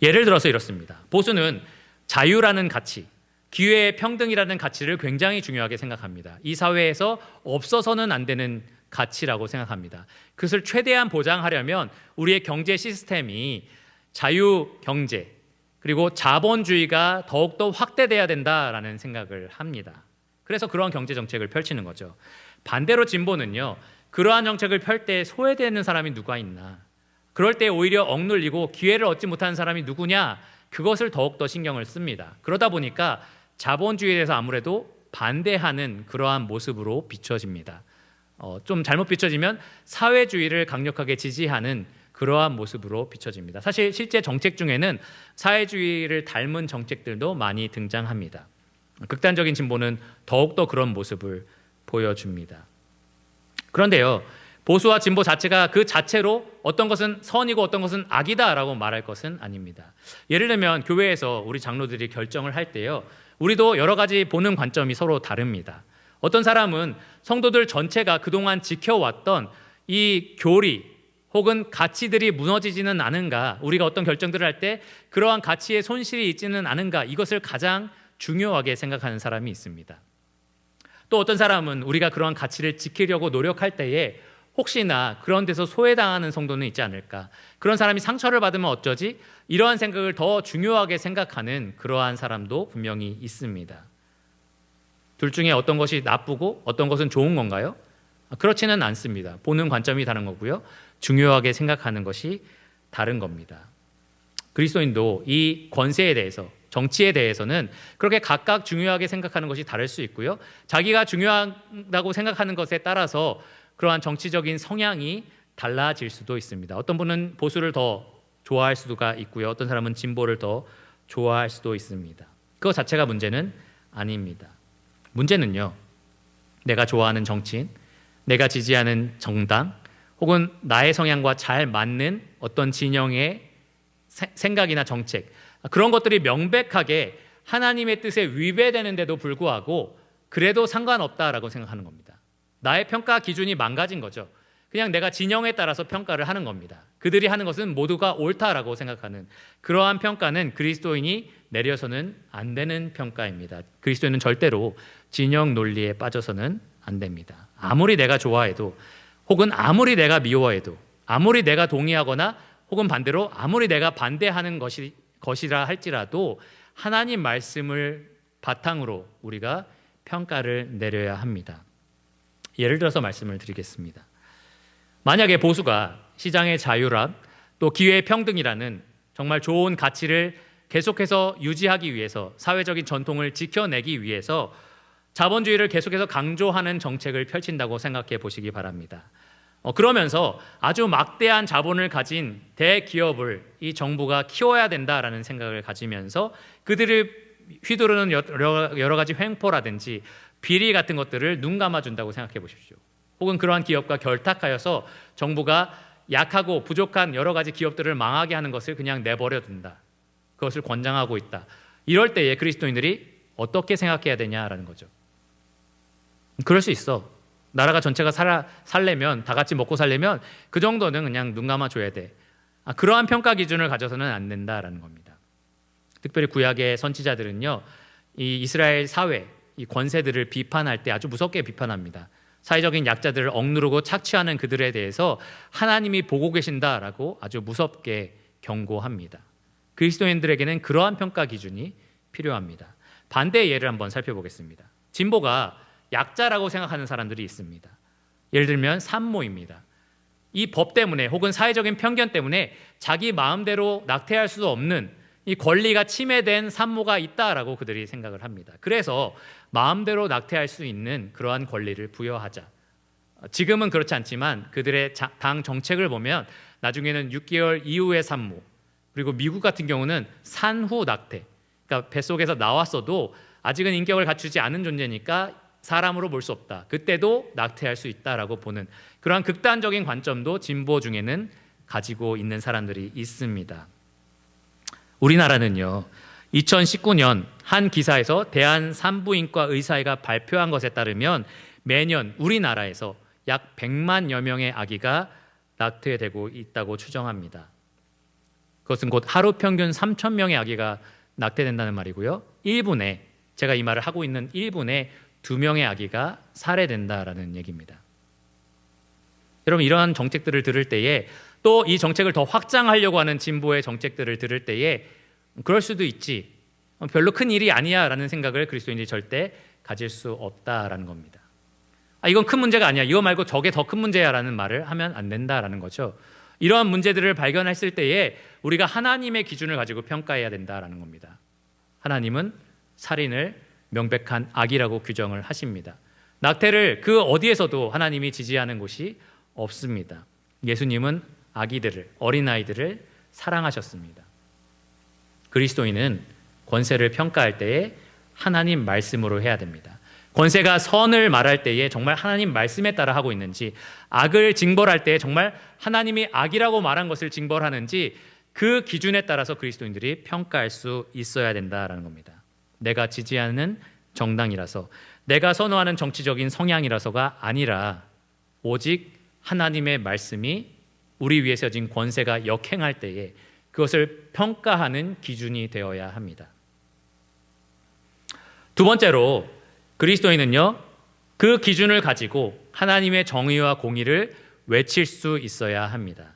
예를 들어서 이렇습니다. 보수는 자유라는 가치, 기회의 평등이라는 가치를 굉장히 중요하게 생각합니다. 이 사회에서 없어서는 안 되는 가치라고 생각합니다. 그것을 최대한 보장하려면 우리의 경제 시스템이 자유 경제 그리고 자본주의가 더욱더 확대돼야 된다라는 생각을 합니다. 그래서 그러한 경제 정책을 펼치는 거죠. 반대로 진보는요, 그러한 정책을 펼 때 소외되는 사람이 누가 있나, 그럴 때 오히려 억눌리고 기회를 얻지 못하는 사람이 누구냐, 그것을 더욱더 신경을 씁니다. 그러다 보니까 자본주의에 대해서 아무래도 반대하는 그러한 모습으로 비춰집니다. 좀 잘못 비춰지면 사회주의를 강력하게 지지하는 그러한 모습으로 비춰집니다. 사실 실제 정책 중에는 사회주의를 닮은 정책들도 많이 등장합니다. 극단적인 진보는 더욱더 그런 모습을 보여줍니다. 그런데요, 보수와 진보 자체가 그 자체로 어떤 것은 선이고 어떤 것은 악이다라고 말할 것은 아닙니다. 예를 들면 교회에서 우리 장로들이 결정을 할 때요, 우리도 여러 가지 보는 관점이 서로 다릅니다. 어떤 사람은 성도들 전체가 그동안 지켜왔던 이 교리 혹은 가치들이 무너지지는 않은가, 우리가 어떤 결정들을 할 때 그러한 가치의 손실이 있지는 않은가, 이것을 가장 중요하게 생각하는 사람이 있습니다. 또 어떤 사람은 우리가 그러한 가치를 지키려고 노력할 때에 혹시나 그런 데서 소외당하는 성도는 있지 않을까, 그런 사람이 상처를 받으면 어쩌지, 이러한 생각을 더 중요하게 생각하는 그러한 사람도 분명히 있습니다. 둘 중에 어떤 것이 나쁘고 어떤 것은 좋은 건가요? 그렇지는 않습니다. 보는 관점이 다른 거고요, 중요하게 생각하는 것이 다른 겁니다. 그리스도인도 이 권세에 대해서, 정치에 대해서는 그렇게 각각 중요하게 생각하는 것이 다를 수 있고요, 자기가 중요하다고 생각하는 것에 따라서 그러한 정치적인 성향이 달라질 수도 있습니다. 어떤 분은 보수를 더 좋아할 수가 있고요, 어떤 사람은 진보를 더 좋아할 수도 있습니다. 그것 자체가 문제는 아닙니다. 문제는요, 내가 좋아하는 정치인, 내가 지지하는 정당, 혹은 나의 성향과 잘 맞는 어떤 진영의 생각이나 정책, 그런 것들이 명백하게 하나님의 뜻에 위배되는데도 불구하고 그래도 상관없다라고 생각하는 겁니다. 나의 평가 기준이 망가진 거죠. 그냥 내가 진영에 따라서 평가를 하는 겁니다. 그들이 하는 것은 모두가 옳다라고 생각하는 그러한 평가는 그리스도인이 내려서는 안 되는 평가입니다. 그리스도인은 절대로 진영 논리에 빠져서는 안 됩니다. 아무리 내가 좋아해도, 혹은 아무리 내가 미워해도, 아무리 내가 동의하거나 혹은 반대로 아무리 내가 반대하는 것이라 할지라도 하나님 말씀을 바탕으로 우리가 평가를 내려야 합니다. 예를 들어서 말씀을 드리겠습니다. 만약에 보수가 시장의 자유랑 또 기회의 평등이라는 정말 좋은 가치를 계속해서 유지하기 위해서, 사회적인 전통을 지켜내기 위해서 자본주의를 계속해서 강조하는 정책을 펼친다고 생각해 보시기 바랍니다. 그러면서 아주 막대한 자본을 가진 대기업을 이 정부가 키워야 된다라는 생각을 가지면서 그들을 휘두르는 여러 가지 횡포라든지 비리 같은 것들을 눈 감아준다고 생각해 보십시오. 혹은 그러한 기업과 결탁하여서 정부가 약하고 부족한 여러 가지 기업들을 망하게 하는 것을 그냥 내버려 둔다, 그것을 권장하고 있다. 이럴 때에 그리스도인들이 어떻게 생각해야 되냐라는 거죠. 그럴 수 있어. 나라가 전체가 살려면, 다 같이 먹고 살려면 그 정도는 그냥 눈 감아줘야 돼. 그러한 평가 기준을 가져서는 안 된다라는 겁니다. 특별히 구약의 선지자들은요, 이 이스라엘 사회, 이 권세들을 비판할 때 아주 무섭게 비판합니다. 사회적인 약자들을 억누르고 착취하는 그들에 대해서 하나님이 보고 계신다라고 아주 무섭게 경고합니다. 그리스도인들에게는 그러한 평가 기준이 필요합니다. 반대의 예를 한번 살펴보겠습니다. 진보가 약자라고 생각하는 사람들이 있습니다. 예를 들면 산모입니다. 이 법 때문에 혹은 사회적인 편견 때문에 자기 마음대로 낙태할 수 없는 이 권리가 침해된 산모가 있다라고 그들이 생각을 합니다. 그래서 마음대로 낙태할 수 있는 그러한 권리를 부여하자. 지금은 그렇지 않지만 그들의 당 정책을 보면 나중에는 6개월 이후의 산모, 그리고 미국 같은 경우는 산후 낙태, 그러니까 뱃속에서 나왔어도 아직은 인격을 갖추지 않은 존재니까 사람으로 볼 수 없다, 그때도 낙태할 수 있다라고 보는 그러한 극단적인 관점도 진보 중에는 가지고 있는 사람들이 있습니다. 우리나라는요, 2019년 한 기사에서 대한산부인과 의사회가 발표한 것에 따르면 매년 우리나라에서 약 100만여 명의 아기가 낙태되고 있다고 추정합니다. 그것은 곧 하루 평균 3,000명의 아기가 낙태된다는 말이고요. 1분에, 제가 이 말을 하고 있는 1분에 2명의 아기가 살해된다라는 얘기입니다. 여러분, 이러한 정책들을 들을 때에, 또 이 정책을 더 확장하려고 하는 진보의 정책들을 들을 때에 그럴 수도 있지, 별로 큰 일이 아니야 라는 생각을 그리스도인들이 절대 가질 수 없다라는 겁니다. 이건 큰 문제가 아니야, 이거 말고 저게 더 큰 문제야 라는 말을 하면 안 된다라는 거죠. 이러한 문제들을 발견했을 때에 우리가 하나님의 기준을 가지고 평가해야 된다라는 겁니다. 하나님은 살인을 명백한 악이라고 규정을 하십니다. 낙태를 그 어디에서도 하나님이 지지하는 곳이 없습니다. 예수님은 아기들을, 어린아이들을 사랑하셨습니다. 그리스도인은 권세를 평가할 때에 하나님 말씀으로 해야 됩니다. 권세가 선을 말할 때에 정말 하나님 말씀에 따라 하고 있는지, 악을 징벌할 때에 정말 하나님이 악이라고 말한 것을 징벌하는지, 그 기준에 따라서 그리스도인들이 평가할 수 있어야 된다라는 겁니다. 내가 지지하는 정당이라서, 내가 선호하는 정치적인 성향이라서가 아니라 오직 하나님의 말씀이 우리 위에 세워진 권세가 역행할 때에 그것을 평가하는 기준이 되어야 합니다. 두 번째로, 그리스도인은요, 그 기준을 가지고 하나님의 정의와 공의를 외칠 수 있어야 합니다.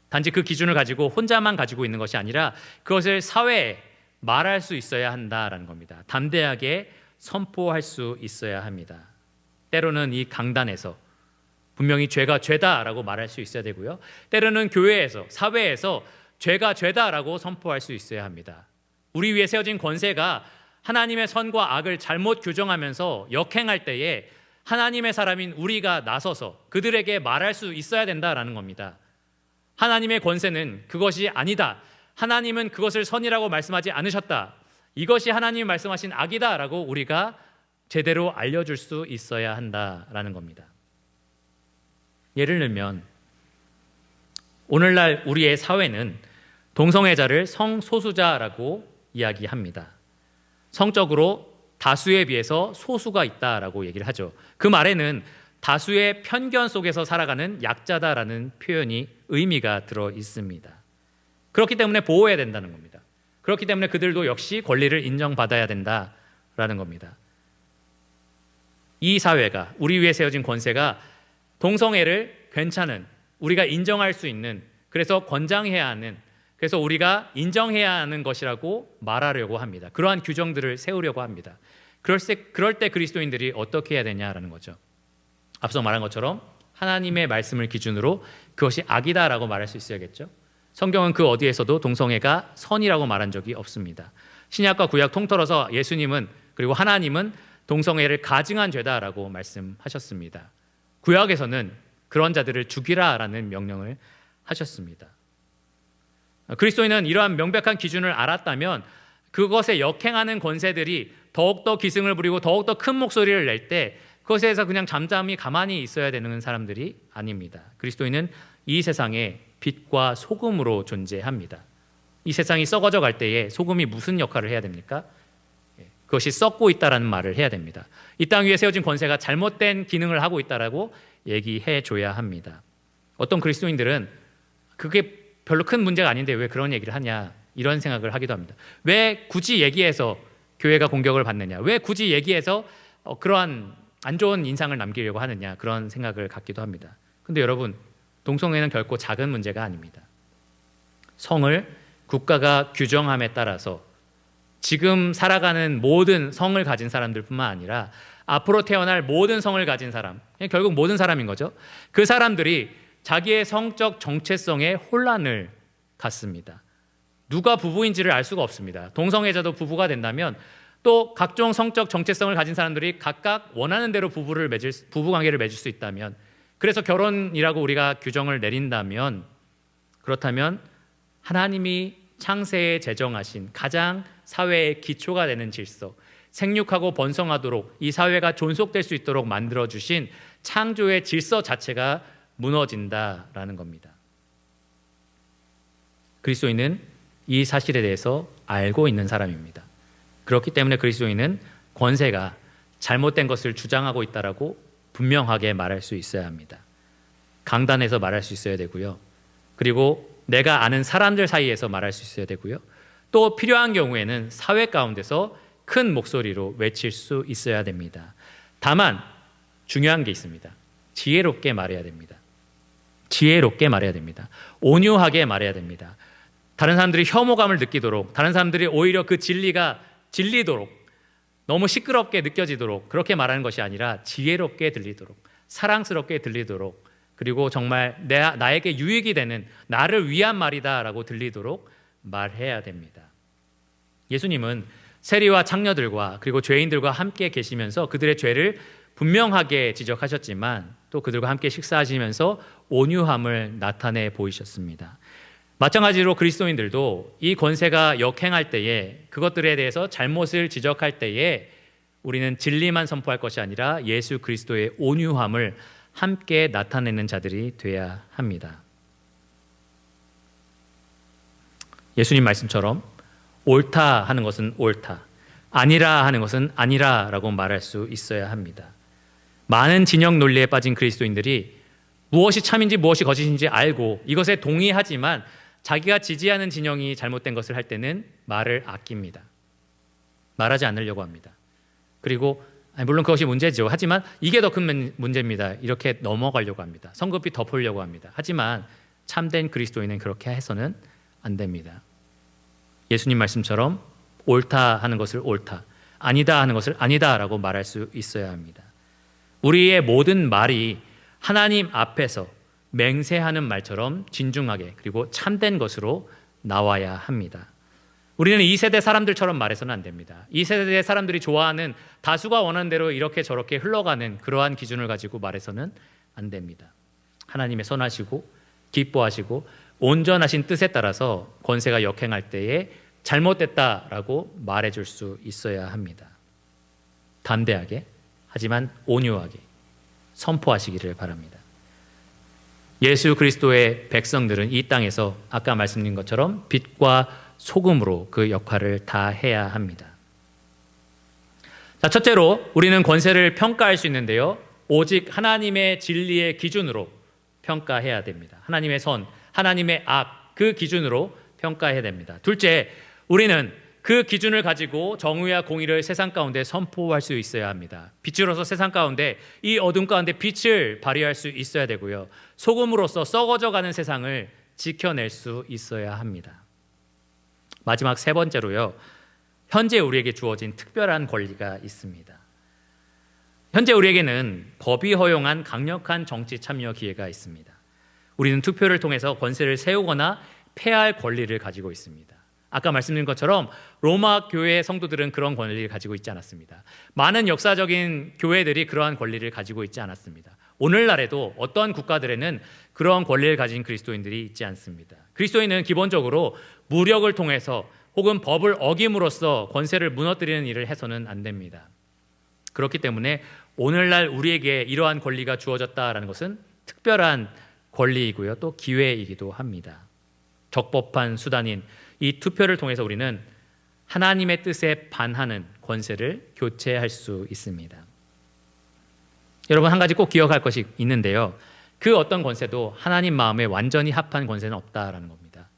단지 그 기준을 가지고 혼자만 가지고 있는 것이 아니라 그것을 사회에 말할 수 있어야 한다라는 겁니다. 담대하게 선포할 수 있어야 합니다. 때로는 이 강단에서 분명히 죄가 죄다라고 말할 수 있어야 되고요. 때로는 교회에서, 사회에서 죄가 죄다라고 선포할 수 있어야 합니다. 우리 위에 세워진 권세가 하나님의 선과 악을 잘못 규정하면서 역행할 때에 하나님의 사람인 우리가 나서서 그들에게 말할 수 있어야 된다라는 겁니다. 하나님의 권세는 그것이 아니다, 하나님은 그것을 선이라고 말씀하지 않으셨다, 이것이 하나님이 말씀하신 악이다라고 우리가 제대로 알려줄 수 있어야 한다라는 겁니다. 예를 들면 오늘날 우리의 사회는 동성애자를 성소수자라고 이야기합니다. 성적으로 다수에 비해서 소수가 있다라고 얘기를 하죠. 그 말에는 다수의 편견 속에서 살아가는 약자다라는 표현이 의미가 들어 있습니다. 그렇기 때문에 보호해야 된다는 겁니다. 그렇기 때문에 그들도 역시 권리를 인정받아야 된다라는 겁니다. 이 사회가, 우리 위에 세워진 권세가 동성애를 괜찮은, 우리가 인정할 수 있는, 그래서 권장해야 하는, 그래서 우리가 인정해야 하는 것이라고 말하려고 합니다. 그러한 규정들을 세우려고 합니다. 그럴 때 그리스도인들이 어떻게 해야 되냐라는 거죠. 앞서 말한 것처럼 하나님의 말씀을 기준으로 그것이 악이다라고 말할 수 있어야겠죠. 성경은 그 어디에서도 동성애가 선이라고 말한 적이 없습니다. 신약과 구약 통틀어서 예수님은, 그리고 하나님은 동성애를 가증한 죄다라고 말씀하셨습니다. 구약에서는 그런 자들을 죽이라라는 명령을 하셨습니다. 그리스도인은 이러한 명백한 기준을 알았다면 그것에 역행하는 권세들이 더욱더 기승을 부리고 더욱더 큰 목소리를 낼 때 그것에 대해서 그냥 잠잠히 가만히 있어야 되는 사람들이 아닙니다. 그리스도인은 이 세상에 빛과 소금으로 존재합니다. 이 세상이 썩어져 갈 때에 소금이 무슨 역할을 해야 됩니까? 그것이 썩고 있다라는 말을 해야 됩니다. 이 땅 위에 세워진 권세가 잘못된 기능을 하고 있다라고 얘기해 줘야 합니다. 어떤 그리스도인들은 그게 별로 큰 문제가 아닌데 왜 그런 얘기를 하냐, 이런 생각을 하기도 합니다. 왜 굳이 얘기해서 교회가 공격을 받느냐, 왜 굳이 얘기해서 그러한 안 좋은 인상을 남기려고 하느냐, 그런 생각을 갖기도 합니다. 근데 여러분, 동성애는 결코 작은 문제가 아닙니다. 성을 국가가 규정함에 따라서 지금 살아가는 모든 성을 가진 사람들뿐만 아니라 앞으로 태어날 모든 성을 가진 사람, 결국 모든 사람인 거죠. 그 사람들이 자기의 성적 정체성에 혼란을 갖습니다. 누가 부부인지를 알 수가 없습니다. 동성애자도 부부가 된다면 또 각종 성적 정체성을 가진 사람들이 각각 원하는 대로 부부관계를 맺을 수 있다면, 그래서 결혼이라고 우리가 규정을 내린다면, 그렇다면 하나님이 창세에 제정하신 가장 사회의 기초가 되는 질서, 생육하고 번성하도록 이 사회가 존속될 수 있도록 만들어주신 창조의 질서 자체가 무너진다라는 겁니다. 그리스도인은 이 사실에 대해서 알고 있는 사람입니다. 그렇기 때문에 그리스도인은 권세가 잘못된 것을 주장하고 있다라고 분명하게 말할 수 있어야 합니다. 강단에서 말할 수 있어야 되고요. 그리고 내가 아는 사람들 사이에서 말할 수 있어야 되고요. 또 필요한 경우에는 사회 가운데서 큰 목소리로 외칠 수 있어야 됩니다. 다만 중요한 게 있습니다. 지혜롭게 말해야 됩니다. 지혜롭게 말해야 됩니다. 온유하게 말해야 됩니다. 다른 사람들이 혐오감을 느끼도록, 다른 사람들이 오히려 그 진리가 질리도록, 너무 시끄럽게 느껴지도록 그렇게 말하는 것이 아니라 지혜롭게 들리도록, 사랑스럽게 들리도록, 그리고 정말 나에게 유익이 되는, 나를 위한 말이다라고 들리도록 말해야 됩니다. 예수님은 세리와 창녀들과 그리고 죄인들과 함께 계시면서 그들의 죄를 분명하게 지적하셨지만 또 그들과 함께 식사하시면서 온유함을 나타내 보이셨습니다. 마찬가지로 그리스도인들도 이 권세가 역행할 때에, 그것들에 대해서 잘못을 지적할 때에 우리는 진리만 선포할 것이 아니라 예수 그리스도의 온유함을 함께 나타내는 자들이 되어야 합니다. 예수님 말씀처럼 옳다 하는 것은 옳다, 아니라 하는 것은 아니라라고 말할 수 있어야 합니다. 많은 진영 논리에 빠진 그리스도인들이 무엇이 참인지 무엇이 거짓인지 알고 이것에 동의하지만 자기가 지지하는 진영이 잘못된 것을 할 때는 말을 아낍니다. 말하지 않으려고 합니다. 그리고 물론 그것이 문제죠. 하지만 이게 더 큰 문제입니다. 이렇게 넘어가려고 합니다. 성급히 덮으려고 합니다. 하지만 참된 그리스도인은 그렇게 해서는 안 됩니다. 예수님 말씀처럼 옳다 하는 것을 옳다, 아니다 하는 것을 아니다라고 말할 수 있어야 합니다. 우리의 모든 말이 하나님 앞에서 맹세하는 말처럼 진중하게 그리고 참된 것으로 나와야 합니다. 우리는 이 세대 사람들처럼 말해서는 안 됩니다. 이 세대 사람들이 좋아하는, 다수가 원하는 대로 이렇게 저렇게 흘러가는 그러한 기준을 가지고 말해서는 안 됩니다. 하나님의 선하시고 기뻐하시고 온전하신 뜻에 따라서 권세가 역행할 때에 잘못됐다라고 말해줄 수 있어야 합니다. 담대하게, 하지만 온유하게 선포하시기를 바랍니다. 예수 그리스도의 백성들은 이 땅에서 아까 말씀드린 것처럼 빛과 소금으로 그 역할을 다 해야 합니다. 자, 첫째로 우리는 권세를 평가할 수 있는데요, 오직 하나님의 진리의 기준으로 평가해야 됩니다. 하나님의 선, 하나님의 악, 그 기준으로 평가해야 됩니다. 둘째, 우리는 그 기준을 가지고 정의와 공의를 세상 가운데 선포할 수 있어야 합니다. 빛으로서 세상 가운데, 이 어둠 가운데 빛을 발휘할 수 있어야 되고요, 소금으로서 썩어져가는 세상을 지켜낼 수 있어야 합니다. 마지막 세 번째로요, 현재 우리에게 주어진 특별한 권리가 있습니다. 현재 우리에게는 법이 허용한 강력한 정치 참여 기회가 있습니다. 우리는 투표를 통해서 권세를 세우거나 폐할 권리를 가지고 있습니다. 아까 말씀드린 것처럼 로마 교회 성도들은 그런 권리를 가지고 있지 않았습니다. 많은 역사적인 교회들이 그러한 권리를 가지고 있지 않았습니다. 오늘날에도 어떠한 국가들에는 그러한 권리를 가진 그리스도인들이 있지 않습니다. 그리스도인은 기본적으로 무력을 통해서 혹은 법을 어김으로써 권세를 무너뜨리는 일을 해서는 안 됩니다. 그렇기 때문에 오늘날 우리에게 이러한 권리가 주어졌다라는 것은 특별한 권리이고요, 또 기회이기도 합니다. 적법한 수단인 이 투표를 통해서 우리는 하나님의 뜻에 반하는 권세를 교체할 수 있습니다. 여러분, 한 가지 꼭 기억할 것이 있는데요, 그 어떤 권세도 하나님 마음에 완전히 합한 권세는 없다라는 겁니다.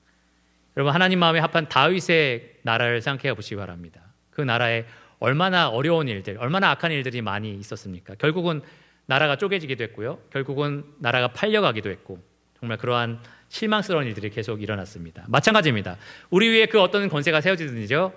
여러분, 하나님 마음에 합한 다윗의 나라를 생각해 보시기 바랍니다. 그 나라에 얼마나 어려운 일들, 얼마나 악한 일들이 많이 있었습니까? 결국은 나라가 쪼개지기도 했고요, 결국은 나라가 팔려가기도 했고, 정말 그러한 실망스러운 일들이 계속 일어났습니다. 마찬가지입니다. 우리 위에 그 어떤 권세가 세워지든지요,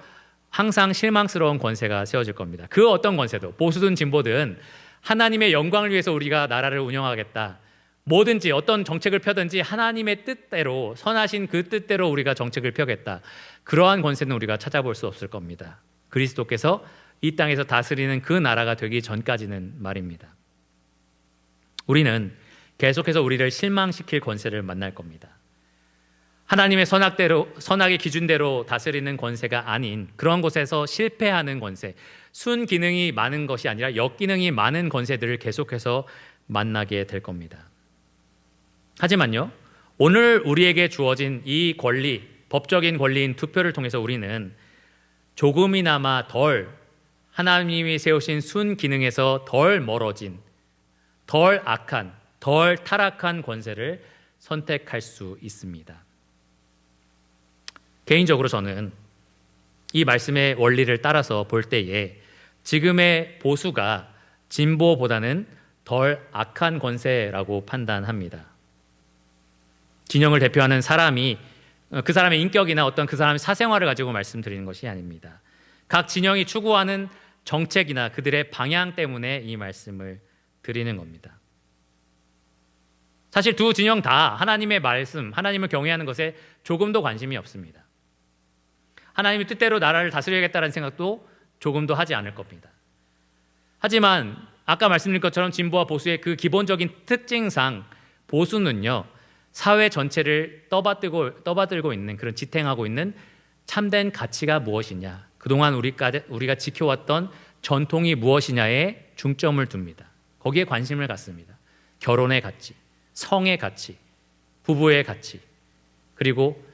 항상 실망스러운 권세가 세워질 겁니다. 그 어떤 권세도, 보수든 진보든 하나님의 영광을 위해서 우리가 나라를 운영하겠다, 뭐든지 어떤 정책을 펴든지 하나님의 뜻대로, 선하신 그 뜻대로 우리가 정책을 펴겠다, 그러한 권세는 우리가 찾아볼 수 없을 겁니다. 그리스도께서 이 땅에서 다스리는 그 나라가 되기 전까지는 말입니다. 우리는 계속해서 우리를 실망시킬 권세를 만날 겁니다. 하나님의 선악의 기준대로 다스리는 권세가 아닌 그런 곳에서 실패하는 권세, 순기능이 많은 것이 아니라 역기능이 많은 권세들을 계속해서 만나게 될 겁니다. 하지만요, 오늘 우리에게 주어진 이 권리, 법적인 권리인 투표를 통해서 우리는 조금이나마 덜 하나님이 세우신 순기능에서 덜 멀어진, 덜 악한 덜 타락한 권세를 선택할 수 있습니다. 개인적으로 저는 이 말씀의 원리를 따라서 볼 때에 지금의 보수가 진보보다는 덜 악한 권세라고 판단합니다. 진영을 대표하는 사람이 그 사람의 인격이나 어떤 그 사람의 사생활을 가지고 말씀드리는 것이 아닙니다. 각 진영이 추구하는 정책이나 그들의 방향 때문에 이 말씀을 드리는 겁니다. 사실 두 진영 다 하나님의 말씀, 하나님을 경외하는 것에 조금도 관심이 없습니다. 하나님의 뜻대로 나라를 다스려야겠다는 생각도 조금도 하지 않을 겁니다. 하지만 아까 말씀드린 것처럼 진보와 보수의 그 기본적인 특징상 보수는요, 사회 전체를 떠받들고 있는, 그런 지탱하고 있는 참된 가치가 무엇이냐, 그동안 우리가 지켜왔던 전통이 무엇이냐에 중점을 둡니다. 거기에 관심을 갖습니다. 결혼의 가치, 성의 가치, 부부의 가치, 그리고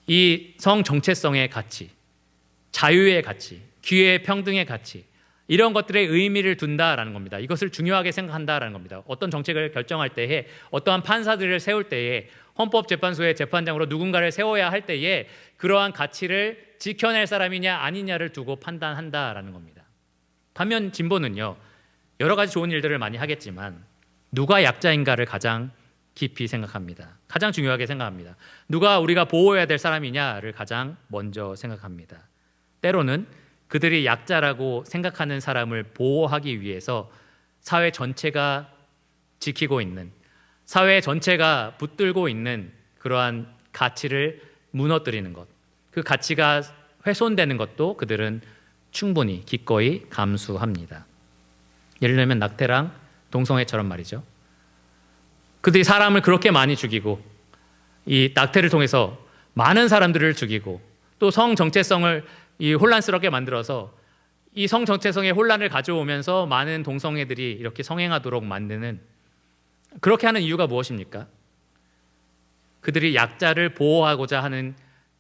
이 성 정체성의 가치, 자유의 가치, 기회 평등의 가치, 이런 것들에 의미를 둔다라는 겁니다. 이것을 중요하게 생각한다라는 겁니다. 어떤 정책을 결정할 때에, 어떠한 판사들을 세울 때에, 헌법재판소의 재판장으로 누군가를 세워야 할 때에 그러한 가치를 지켜낼 사람이냐 아니냐를 두고 판단한다라는 겁니다. 반면 진보는요, 여러 가지 좋은 일들을 많이 하겠지만 누가 약자인가를 가장 깊이 생각합니다. 가장 중요하게 생각합니다. 누가 우리가 보호해야 될 사람이냐를 가장 먼저 생각합니다. 때로는 그들이 약자라고 생각하는 사람을 보호하기 위해서 사회 전체가 지키고 있는, 사회 전체가 붙들고 있는 그러한 가치를 무너뜨리는 것, 그 가치가 훼손되는 것도 그들은 충분히 기꺼이 감수합니다. 예를 들면 낙태랑 동성애처럼 말이죠. 그들이 사람을 그렇게 많이 죽이고 이 낙태를 통해서 많은 사람들을 죽이고 또 성 정체성을 혼란스럽게 만들어서 이 성 정체성의 혼란을 가져오면서 많은 동성애들이 이렇게 성행하도록 만드는, 그렇게 하는 이유가 무엇입니까? 그들이 약자를 보호하고자 하는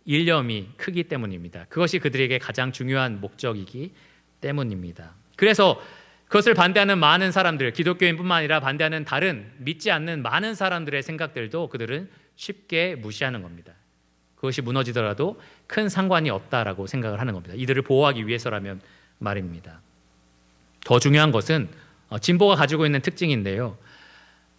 일념이 크기 때문입니다. 그것이 그들에게 가장 중요한 목적이기 때문입니다. 그래서 그것을 반대하는 많은 사람들, 기독교인뿐만 아니라 반대하는 다른 믿지 않는 많은 사람들의 생각들도 그들은 쉽게 무시하는 겁니다. 그것이 무너지더라도 큰 상관이 없다라고 생각을 하는 겁니다. 이들을 보호하기 위해서라면 말입니다. 더 중요한 것은 진보가 가지고 있는 특징인데요,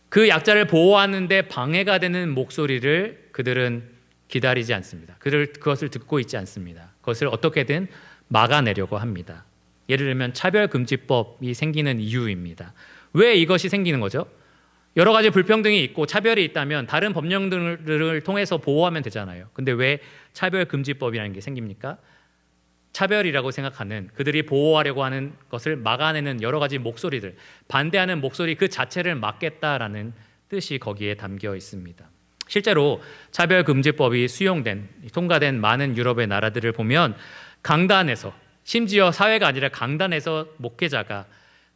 그 약자를 보호하는 데 방해가 되는 목소리를 그들은 기다리지 않습니다. 그것을 듣고 있지 않습니다. 그것을 어떻게든 막아내려고 합니다. 예를 들면 차별금지법이 생기는 이유입니다. 왜 이것이 생기는 거죠? 여러 가지 불평등이 있고 차별이 있다면 다른 법령들을 통해서 보호하면 되잖아요. 근데 왜 차별금지법이라는 게 생깁니까? 차별이라고 생각하는, 그들이 보호하려고 하는 것을 막아내는 여러 가지 목소리들, 반대하는 목소리 그 자체를 막겠다라는 뜻이 거기에 담겨 있습니다. 실제로 차별금지법이 통과된 많은 유럽의 나라들을 보면 강단에서, 심지어 사회가 아니라 강단에서 목회자가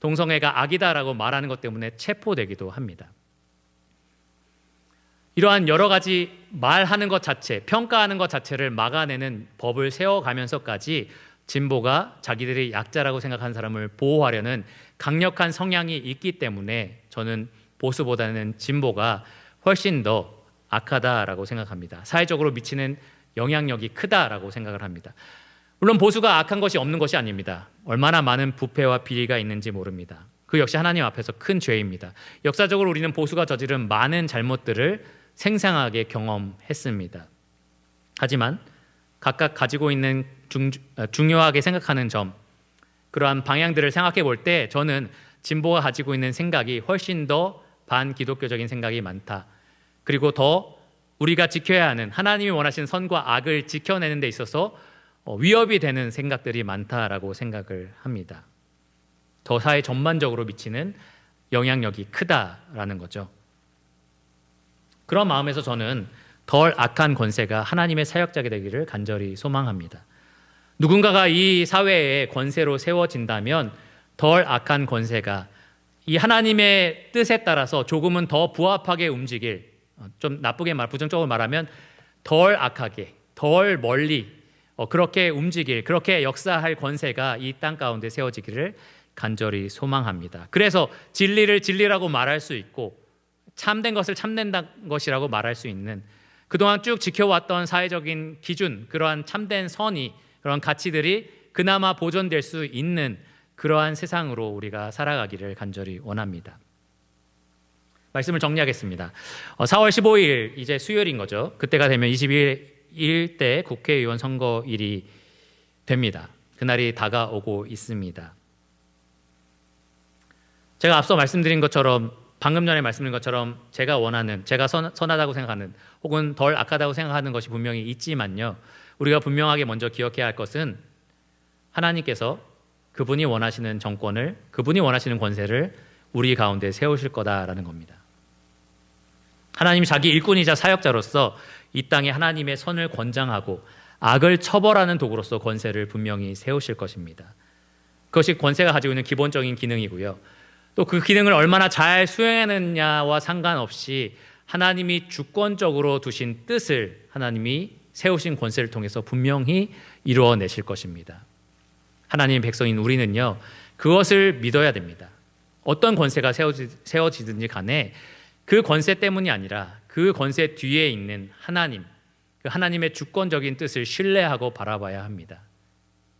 동성애가 악이다라고 말하는 것 때문에 체포되기도 합니다. 이러한 여러 가지 말하는 것 자체, 평가하는 것 자체를 막아내는 법을 세워가면서까지 진보가 자기들이 약자라고 생각하는 사람을 보호하려는 강력한 성향이 있기 때문에 저는 보수보다는 진보가 훨씬 더 악하다라고 생각합니다. 사회적으로 미치는 영향력이 크다라고 생각을 합니다. 물론 보수가 악한 것이 없는 것이 아닙니다. 얼마나 많은 부패와 비리가 있는지 모릅니다. 그 역시 하나님 앞에서 큰 죄입니다. 역사적으로 우리는 보수가 저지른 많은 잘못들을 생생하게 경험했습니다. 하지만 각각 가지고 있는 중요하게 생각하는 점, 그러한 방향들을 생각해 볼 때 저는 진보가 가지고 있는 생각이 훨씬 더 반기독교적인 생각이 많다. 그리고 더 우리가 지켜야 하는, 하나님이 원하시는 선과 악을 지켜내는 데 있어서 위협이 되는 생각들이 많다라고 생각을 합니다. 더 사회 전반적으로 미치는 영향력이 크다라는 거죠. 그런 마음에서 저는 덜 악한 권세가 하나님의 사역자가 되기를 간절히 소망합니다. 누군가가 이 사회에 권세로 세워진다면 덜 악한 권세가 이 하나님의 뜻에 따라서 조금은 더 부합하게 움직일, 좀 나쁘게 부정적으로 말하면 덜 악하게, 덜 멀리 그렇게 움직일, 그렇게 역사할 권세가 이 땅 가운데 세워지기를 간절히 소망합니다. 그래서 진리를 진리라고 말할 수 있고 참된 것을 참된 것이라고 말할 수 있는, 그동안 쭉 지켜왔던 사회적인 기준, 그러한 참된 선의, 그런 가치들이 그나마 보존될 수 있는 그러한 세상으로 우리가 살아가기를 간절히 원합니다. 말씀을 정리하겠습니다. 4월 15일 이제 수요일인 거죠. 그때가 되면 21일 때 국회의원 선거일이 됩니다. 그날이 다가오고 있습니다. 제가 앞서 말씀드린 것처럼, 방금 전에 말씀드린 것처럼 제가 원하는, 제가 선하다고 생각하는 혹은 덜 악하다고 생각하는 것이 분명히 있지만요, 우리가 분명하게 먼저 기억해야 할 것은 하나님께서 그분이 원하시는 정권을, 그분이 원하시는 권세를 우리 가운데 세우실 거다라는 겁니다. 하나님이 자기 일꾼이자 사역자로서 이 땅에 하나님의 선을 권장하고 악을 처벌하는 도구로서 권세를 분명히 세우실 것입니다. 그것이 권세가 가지고 있는 기본적인 기능이고요. 또 그 기능을 얼마나 잘 수행하느냐와 상관없이 하나님이 주권적으로 두신 뜻을 하나님이 세우신 권세를 통해서 분명히 이루어내실 것입니다. 하나님의 백성인 우리는요, 그것을 믿어야 됩니다. 어떤 권세가 세워지든지 간에 그 권세 때문이 아니라 그 권세 뒤에 있는 하나님, 그 하나님의 주권적인 뜻을 신뢰하고 바라봐야 합니다.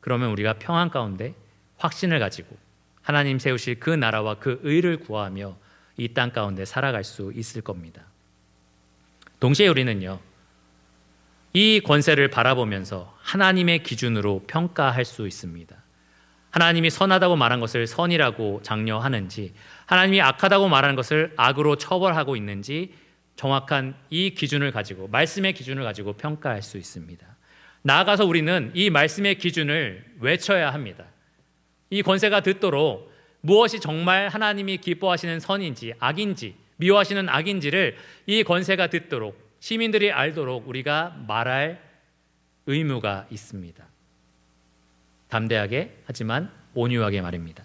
그러면 우리가 평안 가운데 확신을 가지고 하나님 세우실 그 나라와 그 의를 구하며 이 땅 가운데 살아갈 수 있을 겁니다. 동시에 우리는요, 이 권세를 바라보면서 하나님의 기준으로 평가할 수 있습니다. 하나님이 선하다고 말한 것을 선이라고 장려하는지, 하나님이 악하다고 말하는 것을 악으로 처벌하고 있는지 정확한 이 기준을 가지고, 말씀의 기준을 가지고 평가할 수 있습니다. 나아가서 우리는 이 말씀의 기준을 외쳐야 합니다. 이 권세가 듣도록 무엇이 정말 하나님이 기뻐하시는 선인지 악인지 미워하시는 악인지를 이 권세가 듣도록, 시민들이 알도록 우리가 말할 의무가 있습니다. 담대하게 하지만 온유하게 말입니다.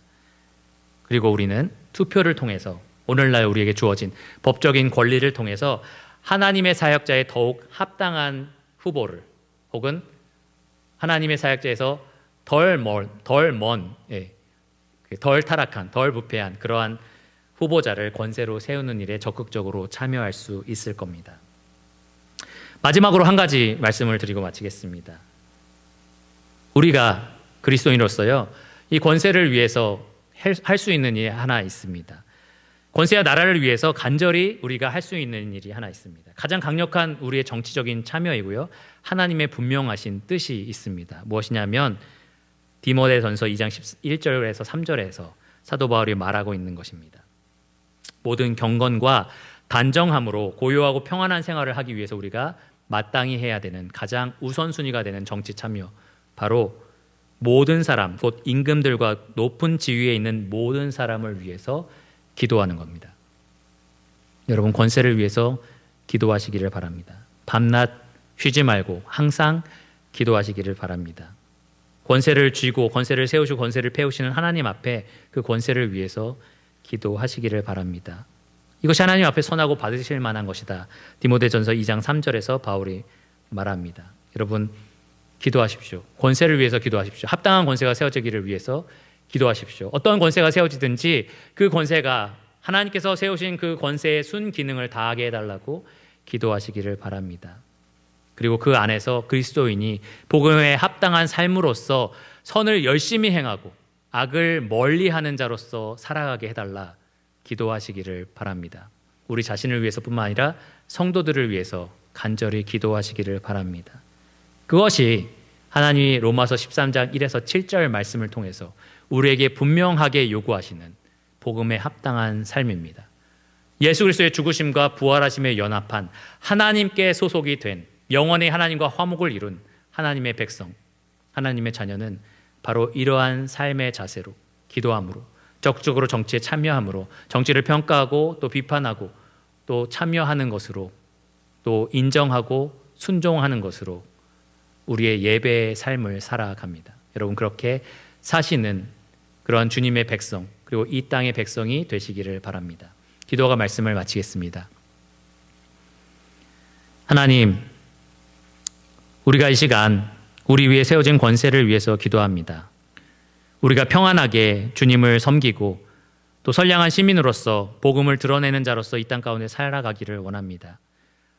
그리고 우리는 투표를 통해서 오늘날 우리에게 주어진 법적인 권리를 통해서 하나님의 사역자에 더욱 합당한 후보를, 혹은 하나님의 사역자에서 덜 타락한, 덜 부패한 그러한 후보자를 권세로 세우는 일에 적극적으로 참여할 수 있을 겁니다. 마지막으로 한 가지 말씀을 드리고 마치겠습니다. 우리가 그리스도인으로서요, 이 권세를 위해서 할 수 있는 일이 하나 있습니다. 권세와 나라를 위해서 간절히 우리가 할 수 있는 일이 하나 있습니다. 가장 강력한 우리의 정치적인 참여이고요, 하나님의 분명하신 뜻이 있습니다. 무엇이냐면 디모데전서 2장 1절에서 3절에서 사도 바울이 말하고 있는 것입니다. 모든 경건과 단정함으로 고요하고 평안한 생활을 하기 위해서 우리가 마땅히 해야 되는 가장 우선순위가 되는 정치 참여, 바로 모든 사람, 곧 임금들과 높은 지위에 있는 모든 사람을 위해서 기도하는 겁니다. 여러분, 권세를 위해서 기도하시기를 바랍니다. 밤낮 쉬지 말고 항상 기도하시기를 바랍니다. 권세를 쥐고 권세를 세우시고 권세를 폐우시는 하나님 앞에 그 권세를 위해서 기도하시기를 바랍니다. 이것이 하나님 앞에 선하고 받으실 만한 것이다. 디모데전서 2장 3절에서 바울이 말합니다. 여러분, 기도하십시오. 권세를 위해서 기도하십시오. 합당한 권세가 세워지기를 위해서 기도하십시오. 어떤 권세가 세워지든지 그 권세가 하나님께서 세우신 그 권세의 순기능을 다하게 해달라고 기도하시기를 바랍니다. 그리고 그 안에서 그리스도인이 복음에 합당한 삶으로서 선을 열심히 행하고 악을 멀리하는 자로서 살아가게 해달라 기도하시기를 바랍니다. 우리 자신을 위해서뿐만 아니라 성도들을 위해서 간절히 기도하시기를 바랍니다. 그것이 하나님이 로마서 13장 1에서 7절 말씀을 통해서 우리에게 분명하게 요구하시는 복음에 합당한 삶입니다. 예수 그리스도의 죽으심과 부활하심에 연합한 하나님께 소속이 된 영원히 하나님과 화목을 이룬 하나님의 백성, 하나님의 자녀는 바로 이러한 삶의 자세로, 기도함으로, 적극적으로 정치에 참여함으로, 정치를 평가하고 또 비판하고 또 참여하는 것으로, 또 인정하고 순종하는 것으로 우리의 예배의 삶을 살아갑니다. 여러분, 그렇게 사시는 그러한 주님의 백성, 그리고 이 땅의 백성이 되시기를 바랍니다. 기도가 말씀을 마치겠습니다. 하나님, 우리가 이 시간 우리 위에 세워진 권세를 위해서 기도합니다. 우리가 평안하게 주님을 섬기고 또 선량한 시민으로서 복음을 드러내는 자로서 이 땅 가운데 살아가기를 원합니다.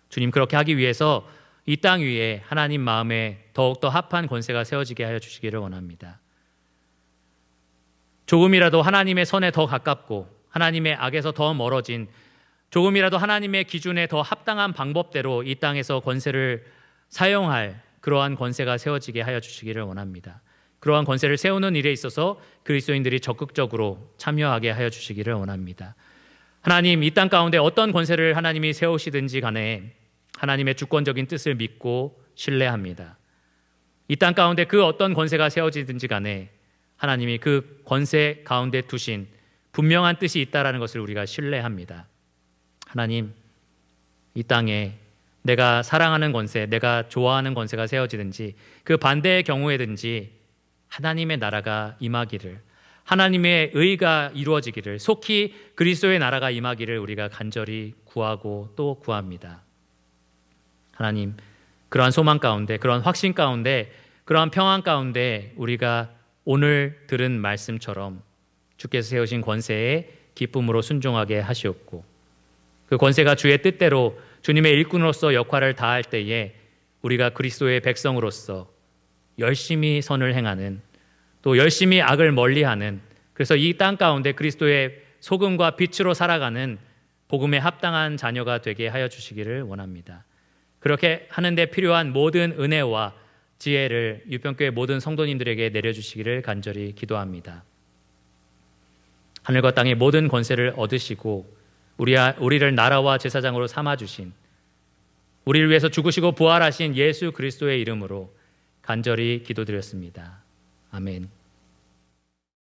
주님, 그렇게 하기 위해서 이 땅 위에 하나님 마음에 더욱더 합한 권세가 세워지게 하여 주시기를 원합니다. 조금이라도 하나님의 선에 더 가깝고 하나님의 악에서 더 멀어진, 조금이라도 하나님의 기준에 더 합당한 방법대로 이 땅에서 권세를 사용할 그러한 권세가 세워지게 하여 주시기를 원합니다. 그러한 권세를 세우는 일에 있어서 그리스도인들이 적극적으로 참여하게 하여 주시기를 원합니다. 하나님, 이 땅 가운데 어떤 권세를 하나님이 세우시든지 간에 하나님의 주권적인 뜻을 믿고 신뢰합니다. 이 땅 가운데 그 어떤 권세가 세워지든지 간에 하나님이 그 권세 가운데 두신 분명한 뜻이 있다라는 것을 우리가 신뢰합니다. 하나님, 이 땅에 내가 사랑하는 권세, 내가 좋아하는 권세가 세워지든지 그 반대의 경우에든지 하나님의 나라가 임하기를, 하나님의 의가 이루어지기를, 속히 그리스도의 나라가 임하기를 우리가 간절히 구하고 또 구합니다. 하나님, 그러한 소망 가운데, 그러한 확신 가운데, 그러한 평안 가운데 우리가 오늘 들은 말씀처럼 주께서 세우신 권세에 기쁨으로 순종하게 하시옵고, 그 권세가 주의 뜻대로 주님의 일꾼으로서 역할을 다할 때에 우리가 그리스도의 백성으로서 열심히 선을 행하는, 또 열심히 악을 멀리하는, 그래서 이 땅 가운데 그리스도의 소금과 빛으로 살아가는 복음에 합당한 자녀가 되게 하여 주시기를 원합니다. 그렇게 하는데 필요한 모든 은혜와 지혜를 유평교회 모든 성도님들에게 내려주시기를 간절히 기도합니다. 하늘과 땅의 모든 권세를 얻으시고 우리를 나라와 제사장으로 삼아주신, 우리를 위해서 죽으시고 부활하신 예수 그리스도의 이름으로 간절히 기도드렸습니다. 아멘.